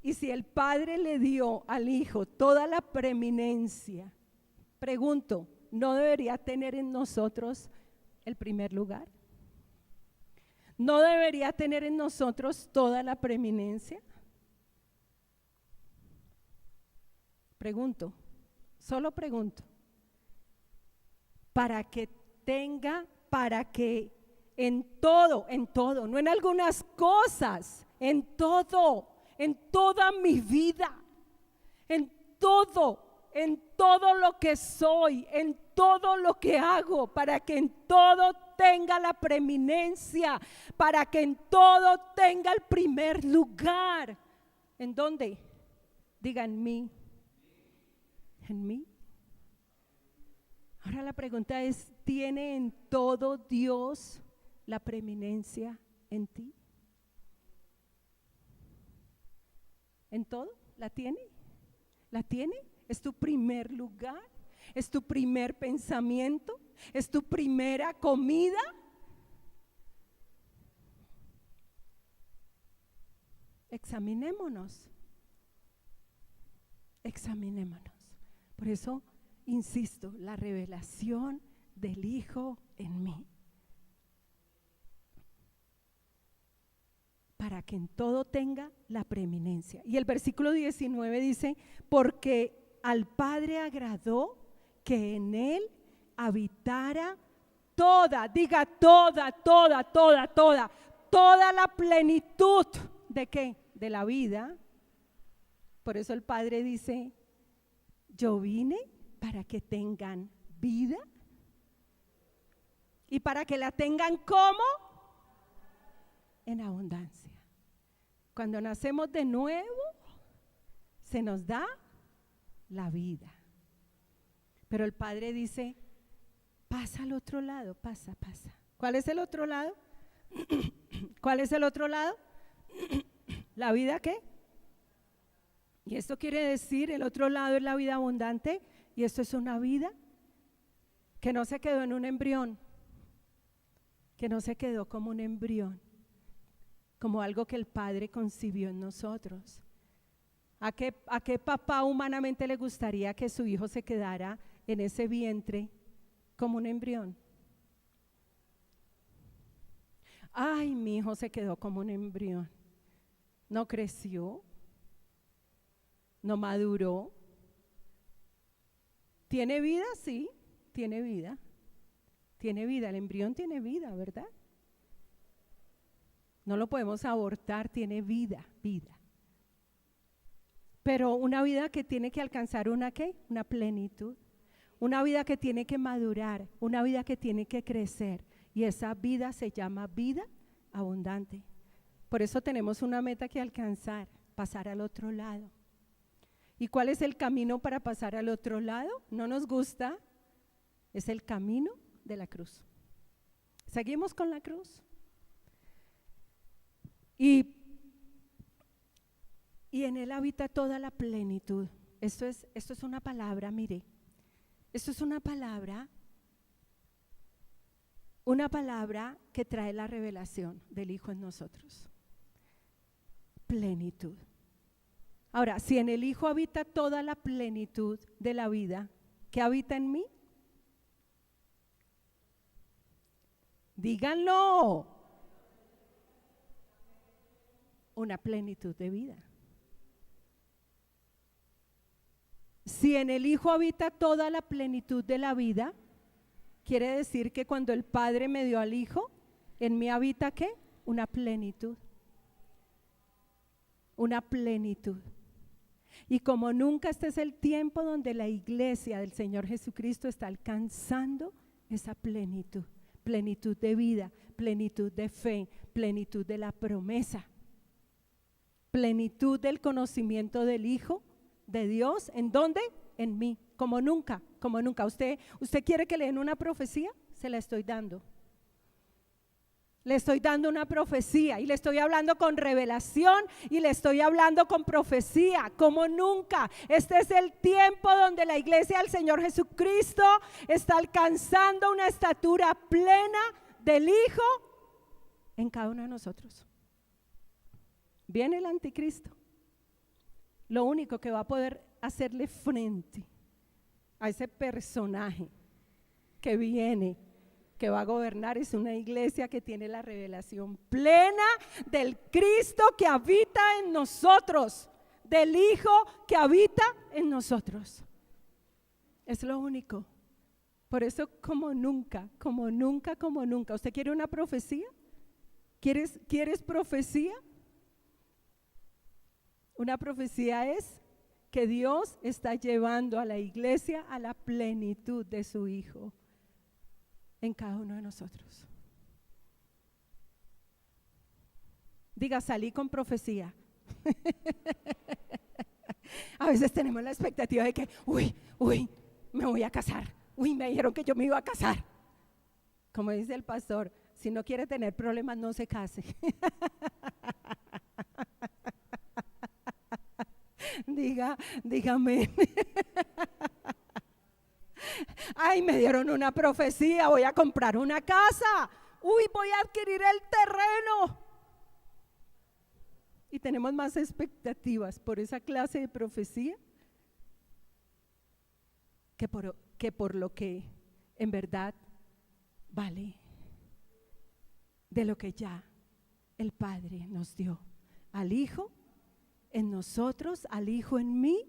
Y si el Padre le dio al Hijo toda la preeminencia, pregunto, no debería tener en nosotros el primer lugar? ¿No debería tener en nosotros toda la preeminencia? Pregunto, solo pregunto, para que en todo, no en algunas cosas, en toda mi vida, en todo lo que soy, en todo lo que hago, para que en todo tenga la preeminencia, para que en todo tenga el primer lugar. ¿En dónde? Diga, en mí. En mí. Ahora la pregunta es, ¿tiene en todo Dios la preeminencia en ti? ¿En todo? ¿La tiene? ¿La tiene? ¿Es tu primer lugar? ¿Es tu primer pensamiento? ¿Es tu primera comida? Examinémonos. Por eso, insisto, la revelación del Hijo en mí. Para que en todo tenga la preeminencia. Y el versículo 19 dice, porque al Padre agradó que en Él habitara toda la plenitud. ¿De qué? De la vida. Por eso el Padre dice, yo vine para que tengan vida y para que la tengan como en abundancia. Cuando nacemos de nuevo, se nos da la vida. Pero el Padre dice, pasa al otro lado, pasa. ¿Cuál es el otro lado? ¿Cuál es el otro lado? ¿La vida qué? Y esto quiere decir, el otro lado es la vida abundante, y esto es una vida que no se quedó en un embrión, que no se quedó como un embrión, como algo que el Padre concibió en nosotros. ¿A qué papá humanamente le gustaría que su hijo se quedara en ese vientre como un embrión? Ay, mi hijo se quedó como un embrión, no creció, no maduró. ¿Tiene vida? Sí, tiene vida. El embrión tiene vida, ¿verdad? No lo podemos abortar, tiene vida. Pero una vida que tiene que alcanzar una plenitud. Una vida que tiene que madurar, una vida que tiene que crecer. Y esa vida se llama vida abundante. Por eso tenemos una meta que alcanzar, pasar al otro lado. ¿Y cuál es el camino para pasar al otro lado? No nos gusta, es el camino de la cruz. Seguimos con la cruz. Y en Él habita toda la plenitud. Esto es una palabra, mire. Esto es una palabra que trae la revelación del Hijo en nosotros. Plenitud. Ahora, si en el Hijo habita toda la plenitud de la vida, ¿qué habita en mí? Díganlo. Una plenitud de vida. Si en el Hijo habita toda la plenitud de la vida, quiere decir que cuando el Padre me dio al Hijo, en mí habita ¿qué? Una plenitud. Una plenitud. Y como nunca, este es el tiempo donde la iglesia del Señor Jesucristo está alcanzando esa plenitud. Plenitud de vida, plenitud de fe, plenitud de la promesa, plenitud del conocimiento del Hijo de Dios. ¿En dónde? En mí, como nunca. ¿Usted quiere que le den una profecía? Se la estoy dando. Le estoy dando una profecía y le estoy hablando con revelación y le estoy hablando con profecía, como nunca. Este es el tiempo donde la iglesia del Señor Jesucristo está alcanzando una estatura plena del Hijo en cada uno de nosotros. Viene el anticristo. Lo único que va a poder hacerle frente a ese personaje que viene, que va a gobernar, es una iglesia que tiene la revelación plena del Cristo que habita en nosotros, del Hijo que habita en nosotros. Es lo único. Por eso como nunca, como nunca, como nunca. ¿Usted quiere una profecía? ¿Quieres profecía? Una profecía es que Dios está llevando a la iglesia a la plenitud de su Hijo en cada uno de nosotros. Diga, salí con profecía. A veces tenemos la expectativa de que, uy, me voy a casar. Uy, me dijeron que yo me iba a casar. Como dice el pastor, si no quiere tener problemas, no se case. Dígame. Ay, me dieron una profecía, voy a comprar una casa. Uy, voy a adquirir el terreno. Y tenemos más expectativas por esa clase de profecía que por lo que en verdad vale, de lo que ya el Padre nos dio al Hijo en nosotros, al Hijo en mí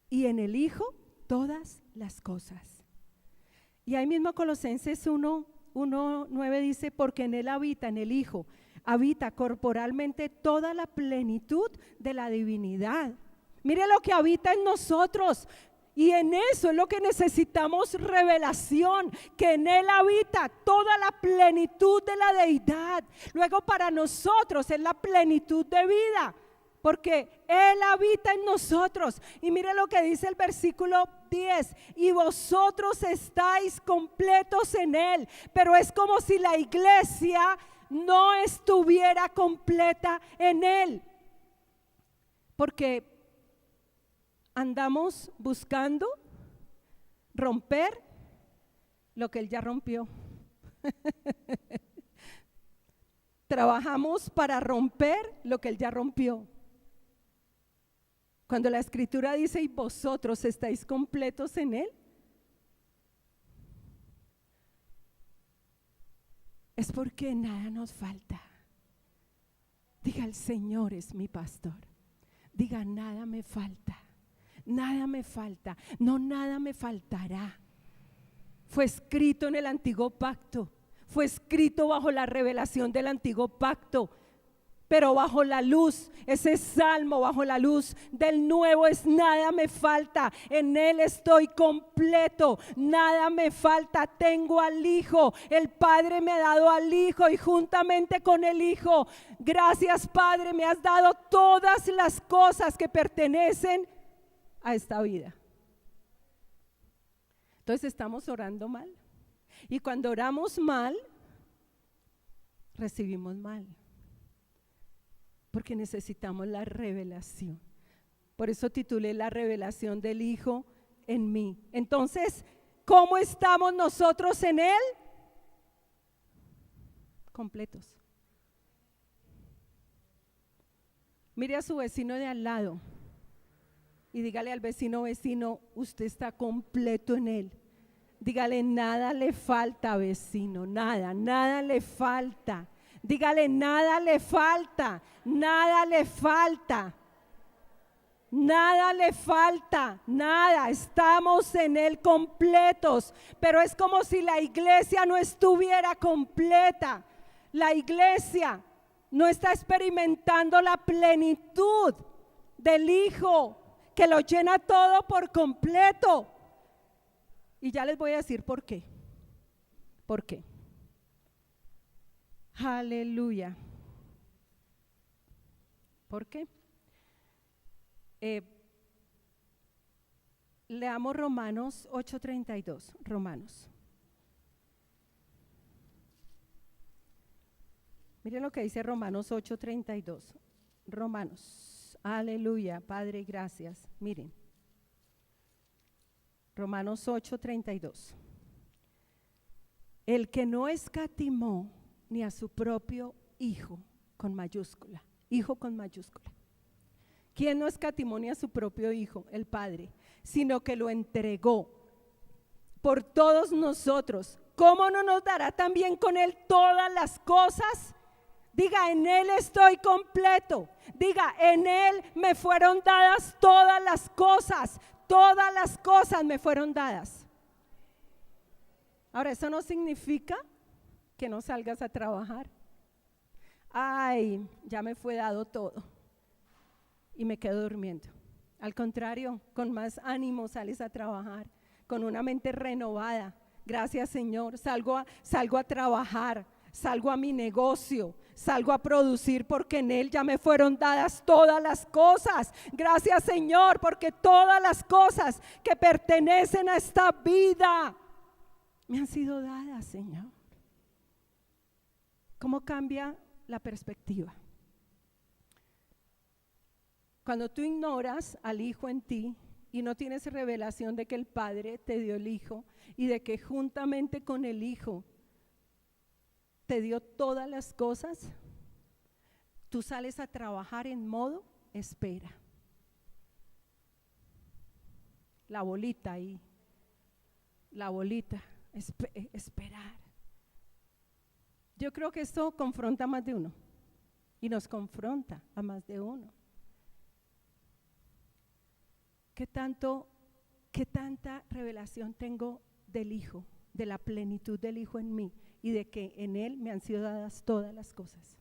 y en el Hijo todas las cosas. Y ahí mismo Colosenses 1:9 dice, porque en Él habita, en el Hijo, habita corporalmente toda la plenitud de la divinidad. Mire lo que habita en nosotros. Y en eso es lo que necesitamos revelación, que en Él habita toda la plenitud de la deidad. Luego para nosotros es la plenitud de vida, porque Él habita en nosotros. Y mire lo que dice el versículo 10, y vosotros estáis completos en Él. Pero es como si la iglesia no estuviera completa en Él, porque andamos buscando romper lo que Él ya rompió. Trabajamos para romper lo que Él ya rompió. Cuando la Escritura dice, y vosotros estáis completos en Él, es porque nada nos falta. Diga, el Señor es mi pastor. Diga, nada me falta. Nada me falta, no, nada me faltará. Fue escrito en el antiguo pacto, fue escrito bajo la revelación del antiguo pacto, pero bajo la luz, ese salmo bajo la luz del nuevo es nada me falta, en Él estoy completo, nada me falta, tengo al Hijo, el Padre me ha dado al Hijo y juntamente con el Hijo, gracias Padre, me has dado todas las cosas que pertenecen a esta vida. Entonces estamos orando mal, y cuando oramos mal recibimos mal, porque necesitamos la revelación. Por eso titulé la revelación del Hijo en mí. Entonces, ¿cómo estamos nosotros en Él? Completos. Mire a su vecino de al lado y dígale al vecino, usted está completo en Él. Dígale, nada le falta, vecino, nada le falta. Dígale, nada le falta, nada le falta. Nada le falta, nada, estamos en Él completos, pero es como si la iglesia no estuviera completa. La iglesia no está experimentando la plenitud del Hijo, que lo llena todo por completo. Y ya les voy a decir por qué. ¿Por qué? Aleluya. ¿Por qué? Leamos Romanos 8:32. Romanos. Miren lo que dice Romanos 8:32. Romanos. Aleluya, Padre, gracias. Miren. Romanos 8:32. El que no escatimó ni a su propio Hijo, con mayúscula. Hijo con mayúscula. ¿Quién no escatimó ni a su propio Hijo? El Padre, sino que lo entregó por todos nosotros, ¿cómo no nos dará también con Él todas las cosas? Diga, en Él estoy completo. Diga, en Él me fueron dadas todas las cosas. Todas las cosas me fueron dadas. Ahora, eso no significa que no salgas a trabajar. Ay, ya me fue dado todo y me quedo durmiendo. Al contrario, con más ánimo sales a trabajar, con una mente renovada. Gracias, Señor, salgo a trabajar, salgo a mi negocio, salgo a producir porque en Él ya me fueron dadas todas las cosas. Gracias, Señor, porque todas las cosas que pertenecen a esta vida me han sido dadas, Señor. ¿Cómo cambia la perspectiva? Cuando tú ignoras al Hijo en ti y no tienes revelación de que el Padre te dio el Hijo y de que juntamente con el Hijo te dio todas las cosas, tú sales a trabajar en modo espera. La bolita ahí, la bolita, esperar. Yo creo que esto confronta a más de uno y nos confronta a más de uno. ¿Qué tanta revelación tengo del Hijo, de la plenitud del Hijo en mí y de que en Él me han sido dadas todas las cosas?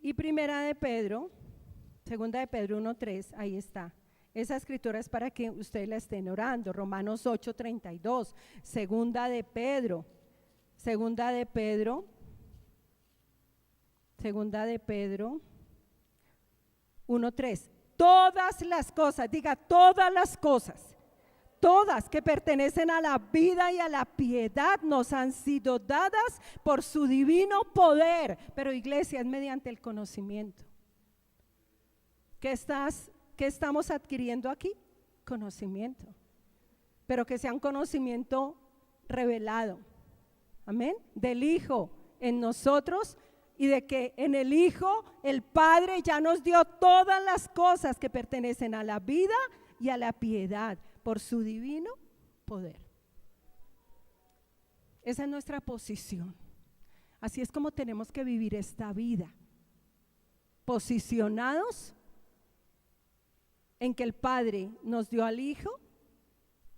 Y segunda de Pedro 1:3, ahí está. Esa escritura es para que ustedes la estén orando. Romanos 8:32, segunda de Pedro 1:3. Todas las cosas, diga todas las cosas, todas que pertenecen a la vida y a la piedad nos han sido dadas por su divino poder. Pero iglesia, es mediante el conocimiento. ¿Qué estamos adquiriendo aquí? Conocimiento, pero que sea un conocimiento revelado, amén, del Hijo en nosotros y de que en el Hijo el Padre ya nos dio todas las cosas que pertenecen a la vida y a la piedad por su divino poder. Esa es nuestra posición. Así es como tenemos que vivir esta vida, posicionados en que el Padre nos dio al Hijo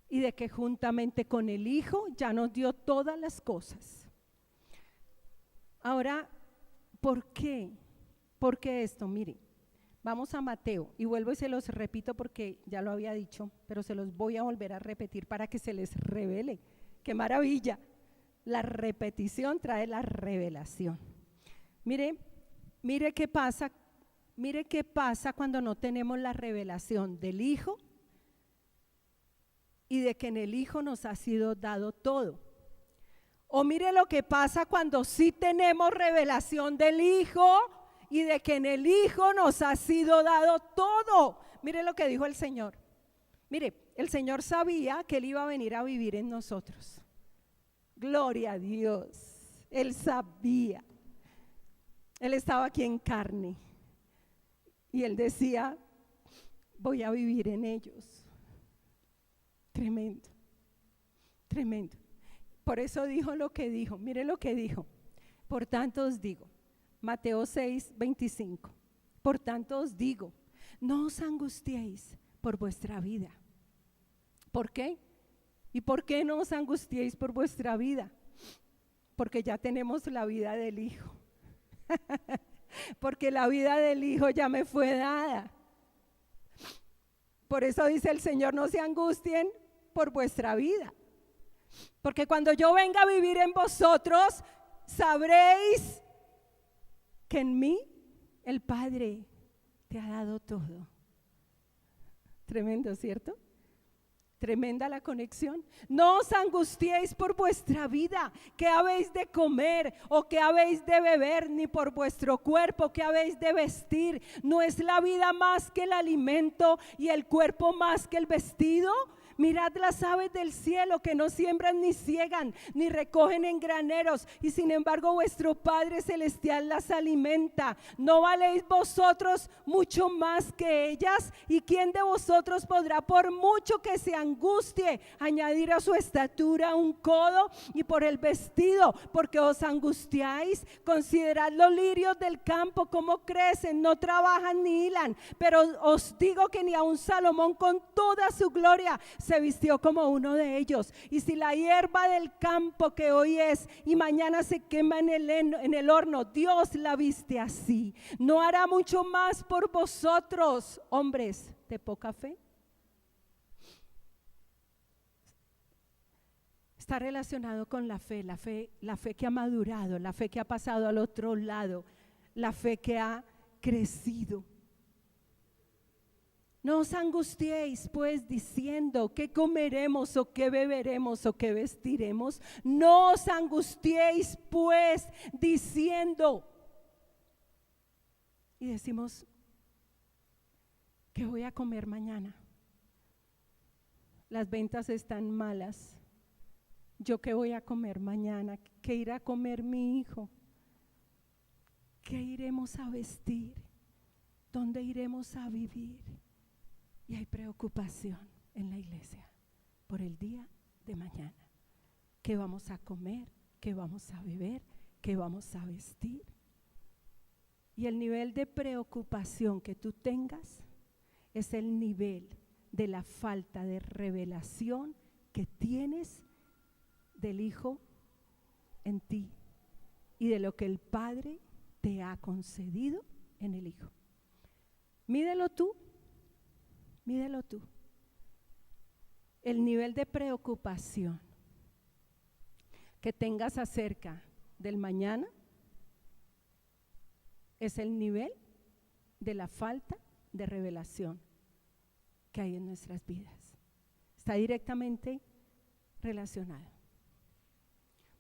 y de que juntamente con el Hijo ya nos dio todas las cosas. Ahora, ¿por qué? ¿Por qué esto? Miren, vamos a Mateo y vuelvo y se los repito porque ya lo había dicho, pero se los voy a volver a repetir para que se les revele. ¡Qué maravilla! La repetición trae la revelación. Mire qué pasa. Mire qué pasa cuando no tenemos la revelación del Hijo y de que en el Hijo nos ha sido dado todo. O mire lo que pasa cuando sí tenemos revelación del Hijo y de que en el Hijo nos ha sido dado todo. Mire lo que dijo el Señor. Mire, el Señor sabía que Él iba a venir a vivir en nosotros. Gloria a Dios. Él sabía. Él estaba aquí en carne. Y Él decía, voy a vivir en ellos. Tremendo, tremendo. Por eso dijo lo que dijo. Mire lo que dijo. Por tanto os digo, Mateo 6:25. Por tanto os digo, no os angustiéis por vuestra vida. ¿Por qué? ¿Y por qué no os angustiéis por vuestra vida? Porque ya tenemos la vida del Hijo. Porque la vida del Hijo ya me fue dada. Por eso dice el Señor, no se angustien por vuestra vida. Porque cuando yo venga a vivir en vosotros, sabréis que en mí el Padre te ha dado todo. Tremendo, ¿cierto? Tremenda la conexión. No os angustiéis por vuestra vida, qué habéis de comer o qué habéis de beber, ni por vuestro cuerpo, qué habéis de vestir. ¿No es la vida más que el alimento y el cuerpo más que el vestido? Mirad las aves del cielo que no siembran ni ciegan ni recogen en graneros, y sin embargo vuestro Padre celestial las alimenta. ¿No valéis vosotros mucho más que ellas? ¿Y quién de vosotros podrá, por mucho que se angustie, añadir a su estatura un codo? Y por el vestido, porque os angustiáis. Considerad los lirios del campo, cómo crecen, no trabajan ni hilan, pero os digo que ni aun Salomón con toda su gloria se vistió como uno de ellos. Y si la hierba del campo, que hoy es y mañana se quema en el horno, Dios la viste así, ¿no hará mucho más por vosotros, hombres de poca fe? Está relacionado con la fe que ha madurado, la fe que ha pasado al otro lado, la fe que ha crecido. No os angustiéis pues diciendo qué comeremos o qué beberemos o qué vestiremos. No os angustiéis pues diciendo. Y decimos, ¿qué voy a comer mañana? Las ventas están malas. ¿Yo qué voy a comer mañana? ¿Qué irá a comer mi hijo? ¿Qué iremos a vestir? ¿Dónde iremos a vivir? Y hay preocupación en la iglesia por el día de mañana. ¿Qué vamos a comer? ¿Qué vamos a beber? ¿Qué vamos a vestir? Y el nivel de preocupación que tú tengas es el nivel de la falta de revelación que tienes del Hijo en ti y de lo que el Padre te ha concedido en el Hijo. Mídelo tú. Mídelo tú. El nivel de preocupación que tengas acerca del mañana es el nivel de la falta de revelación que hay en nuestras vidas. Está directamente relacionado.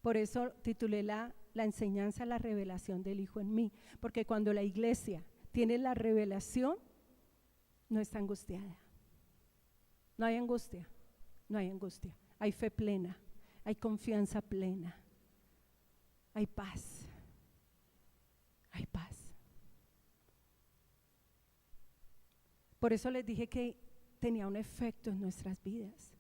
Por eso titulé la enseñanza, la revelación del Hijo en mí, porque cuando la iglesia tiene la revelación, no está angustiada. No hay angustia, no hay angustia. Hay fe plena, hay confianza plena, hay paz, hay paz. Por eso les dije que tenía un efecto en nuestras vidas.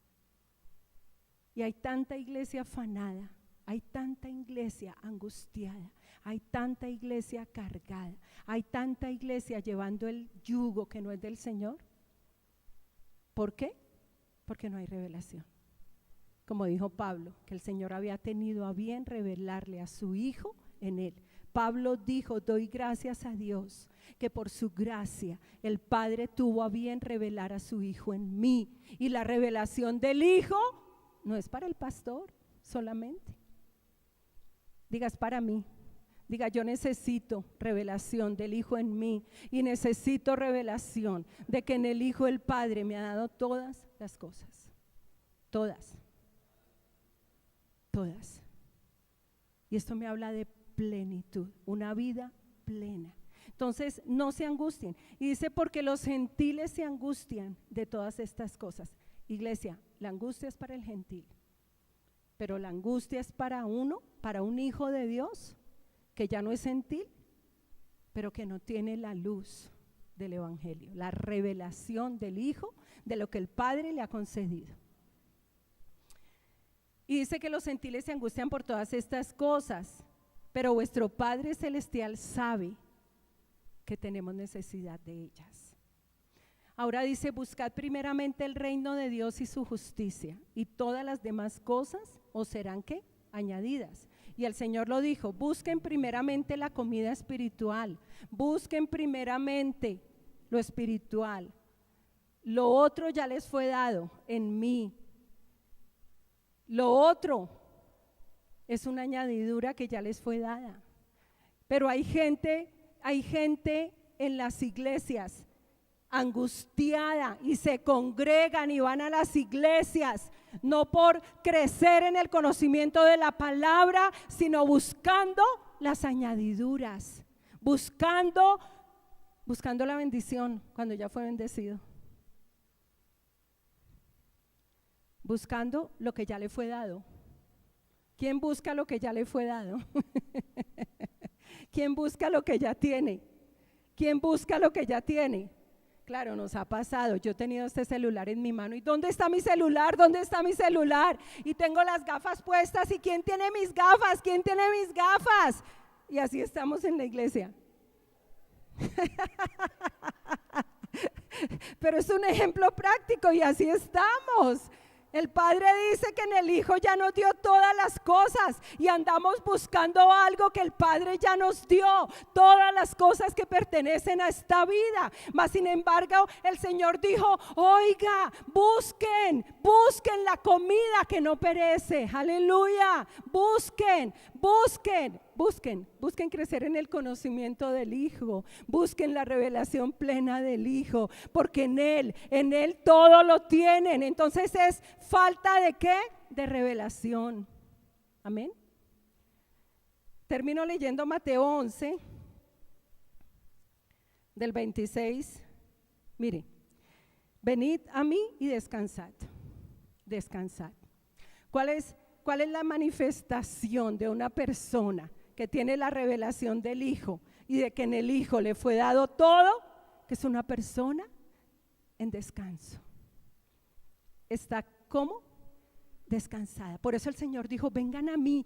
Y hay tanta iglesia afanada, hay tanta iglesia angustiada, hay tanta iglesia cargada, hay tanta iglesia llevando el yugo que no es del Señor. ¿Por qué? Porque no hay revelación. Como dijo Pablo, que el Señor había tenido a bien revelarle a su Hijo en él. Pablo dijo, doy gracias a Dios que por su gracia el Padre tuvo a bien revelar a su Hijo en mí. Y la revelación del Hijo no es para el pastor solamente. Diga, es para mí. Diga, yo necesito revelación del Hijo en mí y necesito revelación de que en el Hijo el Padre me ha dado todas las cosas. Todas. Todas. Y esto me habla de plenitud, una vida plena. Entonces, no se angustien. Y dice, porque los gentiles se angustian de todas estas cosas. Iglesia, la angustia es para el gentil, pero la angustia es para uno, para un hijo de Dios, que ya no es gentil, pero que no tiene la luz del Evangelio, la revelación del Hijo, de lo que el Padre le ha concedido. Y dice que los gentiles se angustian por todas estas cosas, pero vuestro Padre Celestial sabe que tenemos necesidad de ellas. Ahora dice, buscad primeramente el reino de Dios y su justicia, y todas las demás cosas os serán, ¿qué? Añadidas. Y el Señor lo dijo, busquen primeramente la comida espiritual, busquen primeramente lo espiritual. Lo otro ya les fue dado en mí. Lo otro es una añadidura que ya les fue dada. Pero hay gente en las iglesias angustiada y se congregan y van a las iglesias no por crecer en el conocimiento de la palabra, sino buscando las añadiduras, buscando la bendición cuando ya fue bendecido. Buscando lo que ya le fue dado. ¿Quién busca lo que ya le fue dado? ¿Quién busca lo que ya tiene? ¿Quién busca lo que ya tiene? Claro, nos ha pasado. Yo he tenido este celular en mi mano y ¿dónde está mi celular? ¿Dónde está mi celular? Y tengo las gafas puestas y ¿quién tiene mis gafas? ¿Quién tiene mis gafas? Y así estamos en la iglesia. Pero es un ejemplo práctico y así estamos. El Padre dice que en el Hijo ya nos dio todas las cosas y andamos buscando algo que el Padre ya nos dio, todas las cosas que pertenecen a esta vida. Mas sin embargo, el Señor dijo, oiga, busquen la comida que no perece. Aleluya, busquen crecer en el conocimiento del Hijo, busquen la revelación plena del Hijo, porque en Él todo lo tienen. Entonces es falta de ¿qué? De revelación. Amén. Termino leyendo Mateo 11, del 26. Mire, venid a mí y descansad. Descansad. ¿Cuál es la manifestación de una persona que tiene la revelación del Hijo y de que en el Hijo le fue dado todo? Que es una persona en descanso. ¿Está cómo? Descansada. Por eso el Señor dijo, vengan a mí,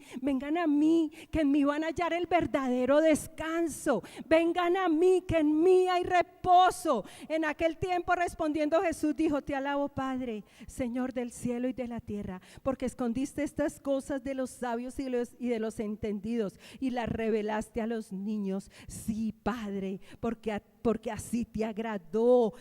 que en mí van a hallar el verdadero descanso. Vengan a mí, que en mí hay reposo. En aquel tiempo respondiendo Jesús dijo, te alabo Padre, Señor del cielo y de la tierra, porque escondiste estas cosas de los sabios y de los entendidos y las revelaste a los niños. Sí, Padre, porque así te agradó.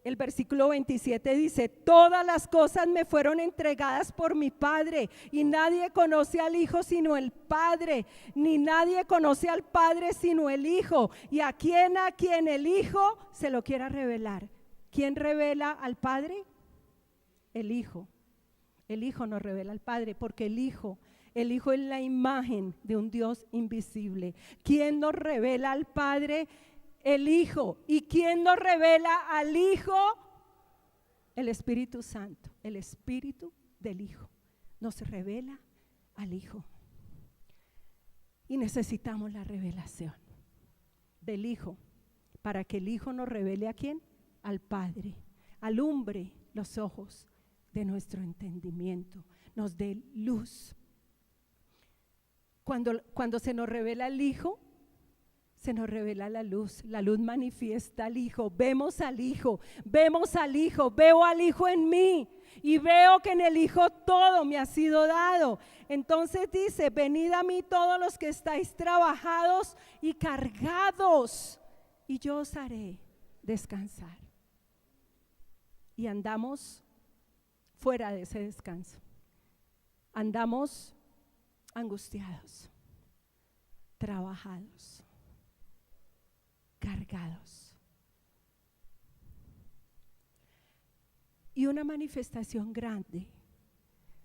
El versículo 27 dice, todas las cosas me fueron entregadas por mi Padre y nadie conoce al Hijo sino el Padre, ni nadie conoce al Padre sino el Hijo, y a quien el Hijo se lo quiera revelar. ¿Quién revela al Padre? El Hijo. El Hijo nos revela al Padre, porque el Hijo es la imagen de un Dios invisible. ¿Quién nos revela al Padre? El Hijo. ¿Y quién nos revela al Hijo? El Espíritu Santo. El Espíritu del Hijo nos revela al Hijo. Y necesitamos la revelación del Hijo para que el Hijo nos revele ¿a quién? Al Padre. Alumbre los ojos de nuestro entendimiento, nos dé luz. Cuando se nos revela el Hijo, se nos revela la luz manifiesta al Hijo, vemos al Hijo, veo al Hijo en mí y veo que en el Hijo todo me ha sido dado. Entonces dice, venid a mí todos los que estáis trabajados y cargados y yo os haré descansar. Y andamos fuera de ese descanso, andamos angustiados, trabajados, cargados. Y una manifestación grande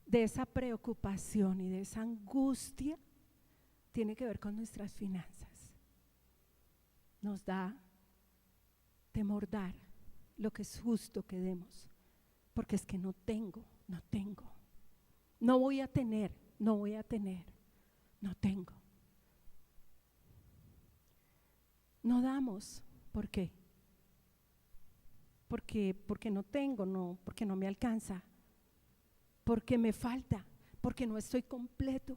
de esa preocupación y de esa angustia tiene que ver con nuestras finanzas. Nos da temor dar lo que es justo que demos, porque es que no tengo, no voy a tener, no tengo. No damos, ¿por qué? Porque no tengo, no, porque no me alcanza, porque me falta, porque no estoy completo.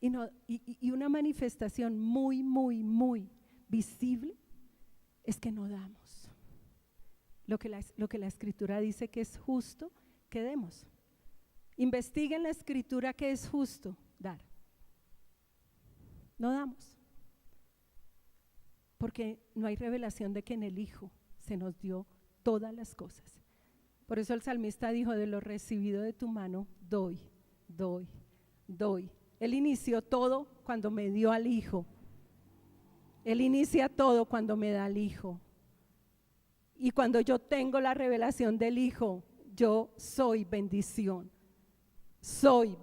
Y una manifestación muy visible es que no damos lo que la Escritura dice que es justo que demos. Investiguen la Escritura que es justo dar. No damos, porque no hay revelación de que en el Hijo se nos dio todas las cosas. Por eso el salmista dijo, de lo recibido de tu mano doy. Él inició todo cuando me dio al Hijo. Él inicia todo cuando me da al Hijo. Y cuando yo tengo la revelación del Hijo, yo soy bendición. Soy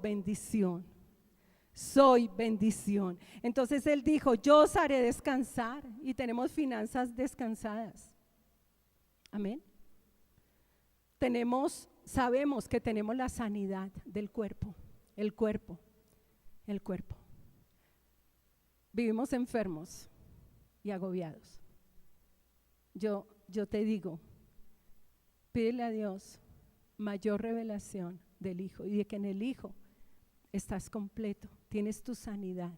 bendición. Entonces Él dijo, yo os haré descansar, y tenemos finanzas descansadas. Amén. sabemos que tenemos la sanidad del cuerpo, el cuerpo. Vivimos enfermos y agobiados. Yo te digo, pídele a Dios mayor revelación del Hijo y de que en el Hijo estás completo, tienes tu sanidad,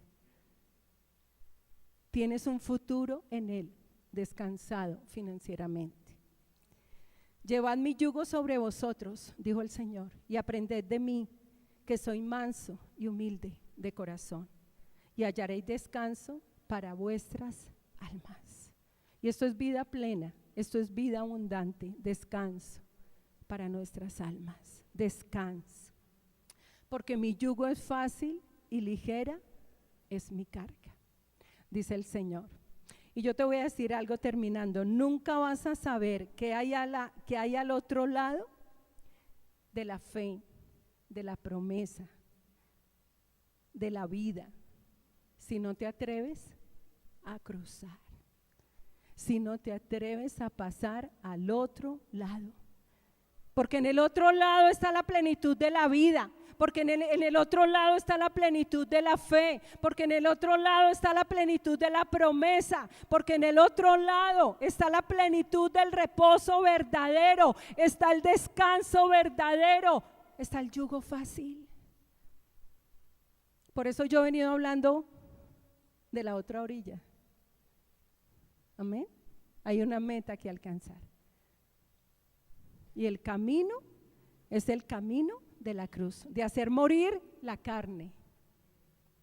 tienes un futuro en Él, descansado financieramente. Llevad mi yugo sobre vosotros, dijo el Señor, y aprended de mí, que soy manso y humilde de corazón, y hallaréis descanso para vuestras almas. Y esto es vida plena, esto es vida abundante, descanso para nuestras almas, descanso. Porque mi yugo es fácil y ligera es mi carga, dice el Señor. Y yo te voy a decir algo terminando, nunca vas a saber qué hay al otro lado de la fe, de la promesa, de la vida, si no te atreves a cruzar, si no te atreves a pasar al otro lado. Porque en el otro lado está la plenitud de la vida, porque en el otro lado está la plenitud de la fe, porque en el otro lado está la plenitud de la promesa, porque en el otro lado está la plenitud del reposo verdadero, está el descanso verdadero, está el yugo fácil. Por eso yo he venido hablando de la otra orilla. Amén. Hay una meta que alcanzar. Y el camino es el camino de la cruz, de hacer morir la carne,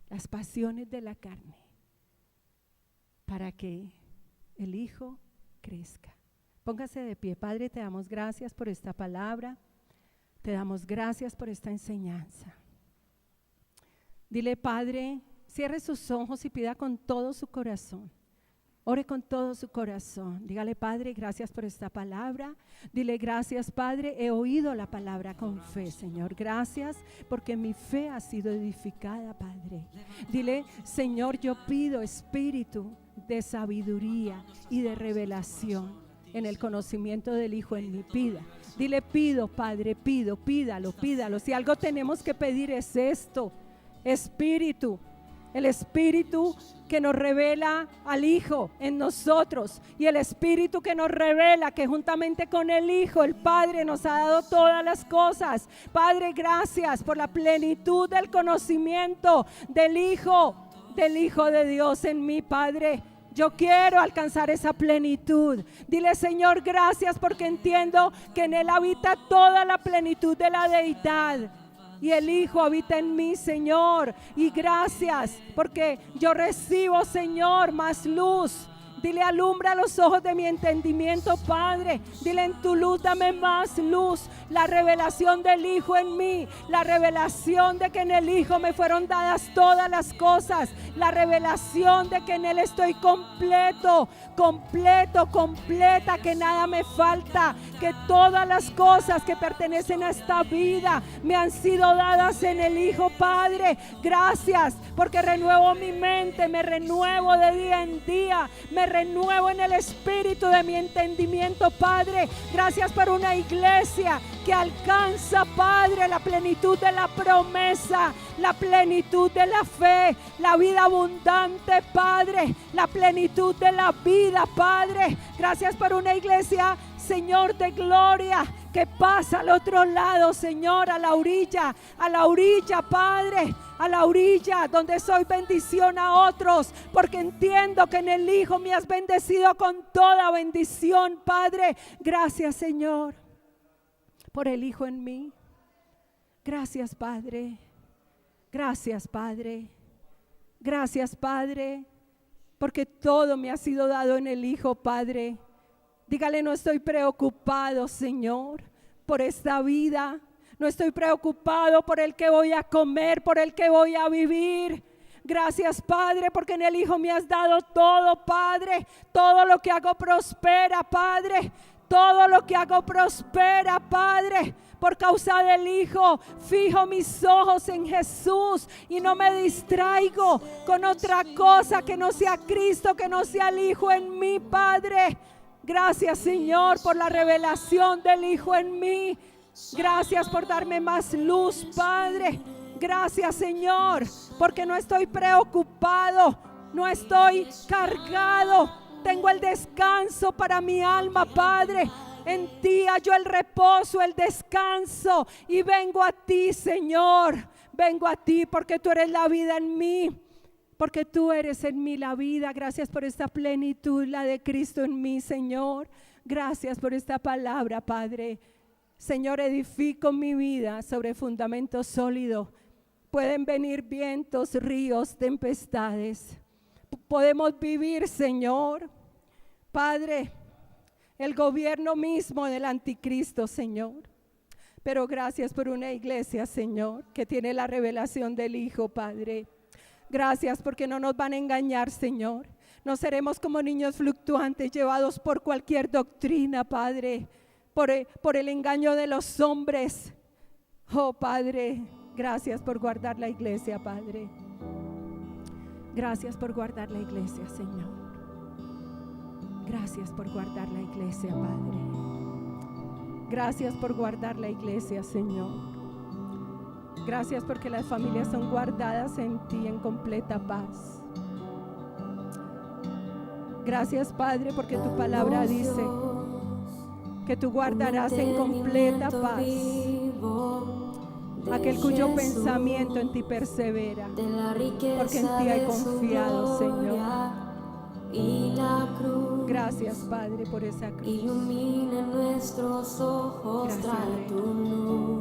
las pasiones de la carne, para que el Hijo crezca. Póngase de pie. Padre, te damos gracias por esta palabra, te damos gracias por esta enseñanza. Dile, Padre, cierre sus ojos y pida con todo su corazón. Ore con todo su corazón. Dígale, Padre, gracias por esta palabra. Dile, gracias, Padre, he oído la palabra con fe, Señor. Gracias porque mi fe ha sido edificada, Padre. Dile, Señor, yo pido espíritu de sabiduría y de revelación en el conocimiento del Hijo en mi vida. Dile, pido, Padre, pídalo. Si algo tenemos que pedir es esto, espíritu. El Espíritu que nos revela al Hijo en nosotros y el Espíritu que nos revela que juntamente con el Hijo, el Padre nos ha dado todas las cosas. Padre, gracias por la plenitud del conocimiento del Hijo de Dios en mí, Padre. Yo quiero alcanzar esa plenitud. Dile, Señor, gracias porque entiendo que en Él habita toda la plenitud de la deidad. Y el Hijo habita en mí, Señor. Y gracias porque yo recibo, Señor, más luz. Dile, alumbra los ojos de mi entendimiento, Padre. Dile, en tu luz dame más luz. La revelación del Hijo en mí. La revelación de que en el Hijo me fueron dadas todas las cosas. La revelación de que en Él estoy completa. Que nada me falta. Que todas las cosas que pertenecen a esta vida me han sido dadas en el Hijo, Padre. Gracias porque renuevo mi mente. Me renuevo de día en día. Me renuevo en el espíritu de mi entendimiento, Padre. Gracias por una iglesia que alcanza, Padre, la plenitud de la promesa, la plenitud de la fe, la vida abundante, Padre, la plenitud de la vida, Padre. Gracias por una iglesia, Señor, de gloria, que pasa al otro lado, Señor, a la orilla, Padre, a la orilla donde soy bendición a otros, porque entiendo que en el Hijo me has bendecido con toda bendición, Padre. Gracias, Señor, por el Hijo en mí. Gracias, Padre. Gracias, Padre. Gracias, Padre, porque todo me ha sido dado en el Hijo, Padre. Dígale, no estoy preocupado, Señor, por esta vida. No estoy preocupado por el que voy a comer, por el que voy a vivir. Gracias, Padre, porque en el Hijo me has dado todo, Padre. Todo lo que hago prospera, Padre. Todo lo que hago prospera, Padre. Por causa del Hijo, fijo mis ojos en Jesús y no me distraigo con otra cosa que no sea Cristo, que no sea el Hijo en mí, Padre. Gracias, Señor, por la revelación del Hijo en mí. Gracias por darme más luz, Padre. Gracias, Señor, porque no estoy preocupado, no estoy cargado. Tengo el descanso para mi alma, Padre. En ti hallo el reposo, el descanso. Y vengo a ti, Señor. Vengo a ti porque tú eres la vida en mí. Porque tú eres en mí la vida. Gracias por esta plenitud, la de Cristo en mí, Señor. Gracias por esta palabra, Padre. Señor, edifico mi vida sobre fundamento sólido. Pueden venir vientos, ríos, tempestades. Podemos vivir, Señor. Padre, el gobierno mismo del anticristo, Señor. Pero gracias por una iglesia, Señor, que tiene la revelación del Hijo, Padre. Gracias porque no nos van a engañar, Señor. No seremos como niños fluctuantes llevados por cualquier doctrina, Padre, por el engaño de los hombres. Oh, Padre, gracias por guardar la iglesia, Padre. Gracias por guardar la iglesia, Señor. Gracias por guardar la iglesia, Padre. Gracias por guardar la iglesia, Señor. Gracias porque las familias son guardadas en ti en completa paz. Gracias, Padre, porque tu palabra dice que tú guardarás en completa paz aquel cuyo pensamiento en ti persevera, porque en ti hay confiado, Señor. Gracias, Padre, por esa cruz.
Ilumina nuestros ojos,
Gracias,
trae
Rey.
tu luz.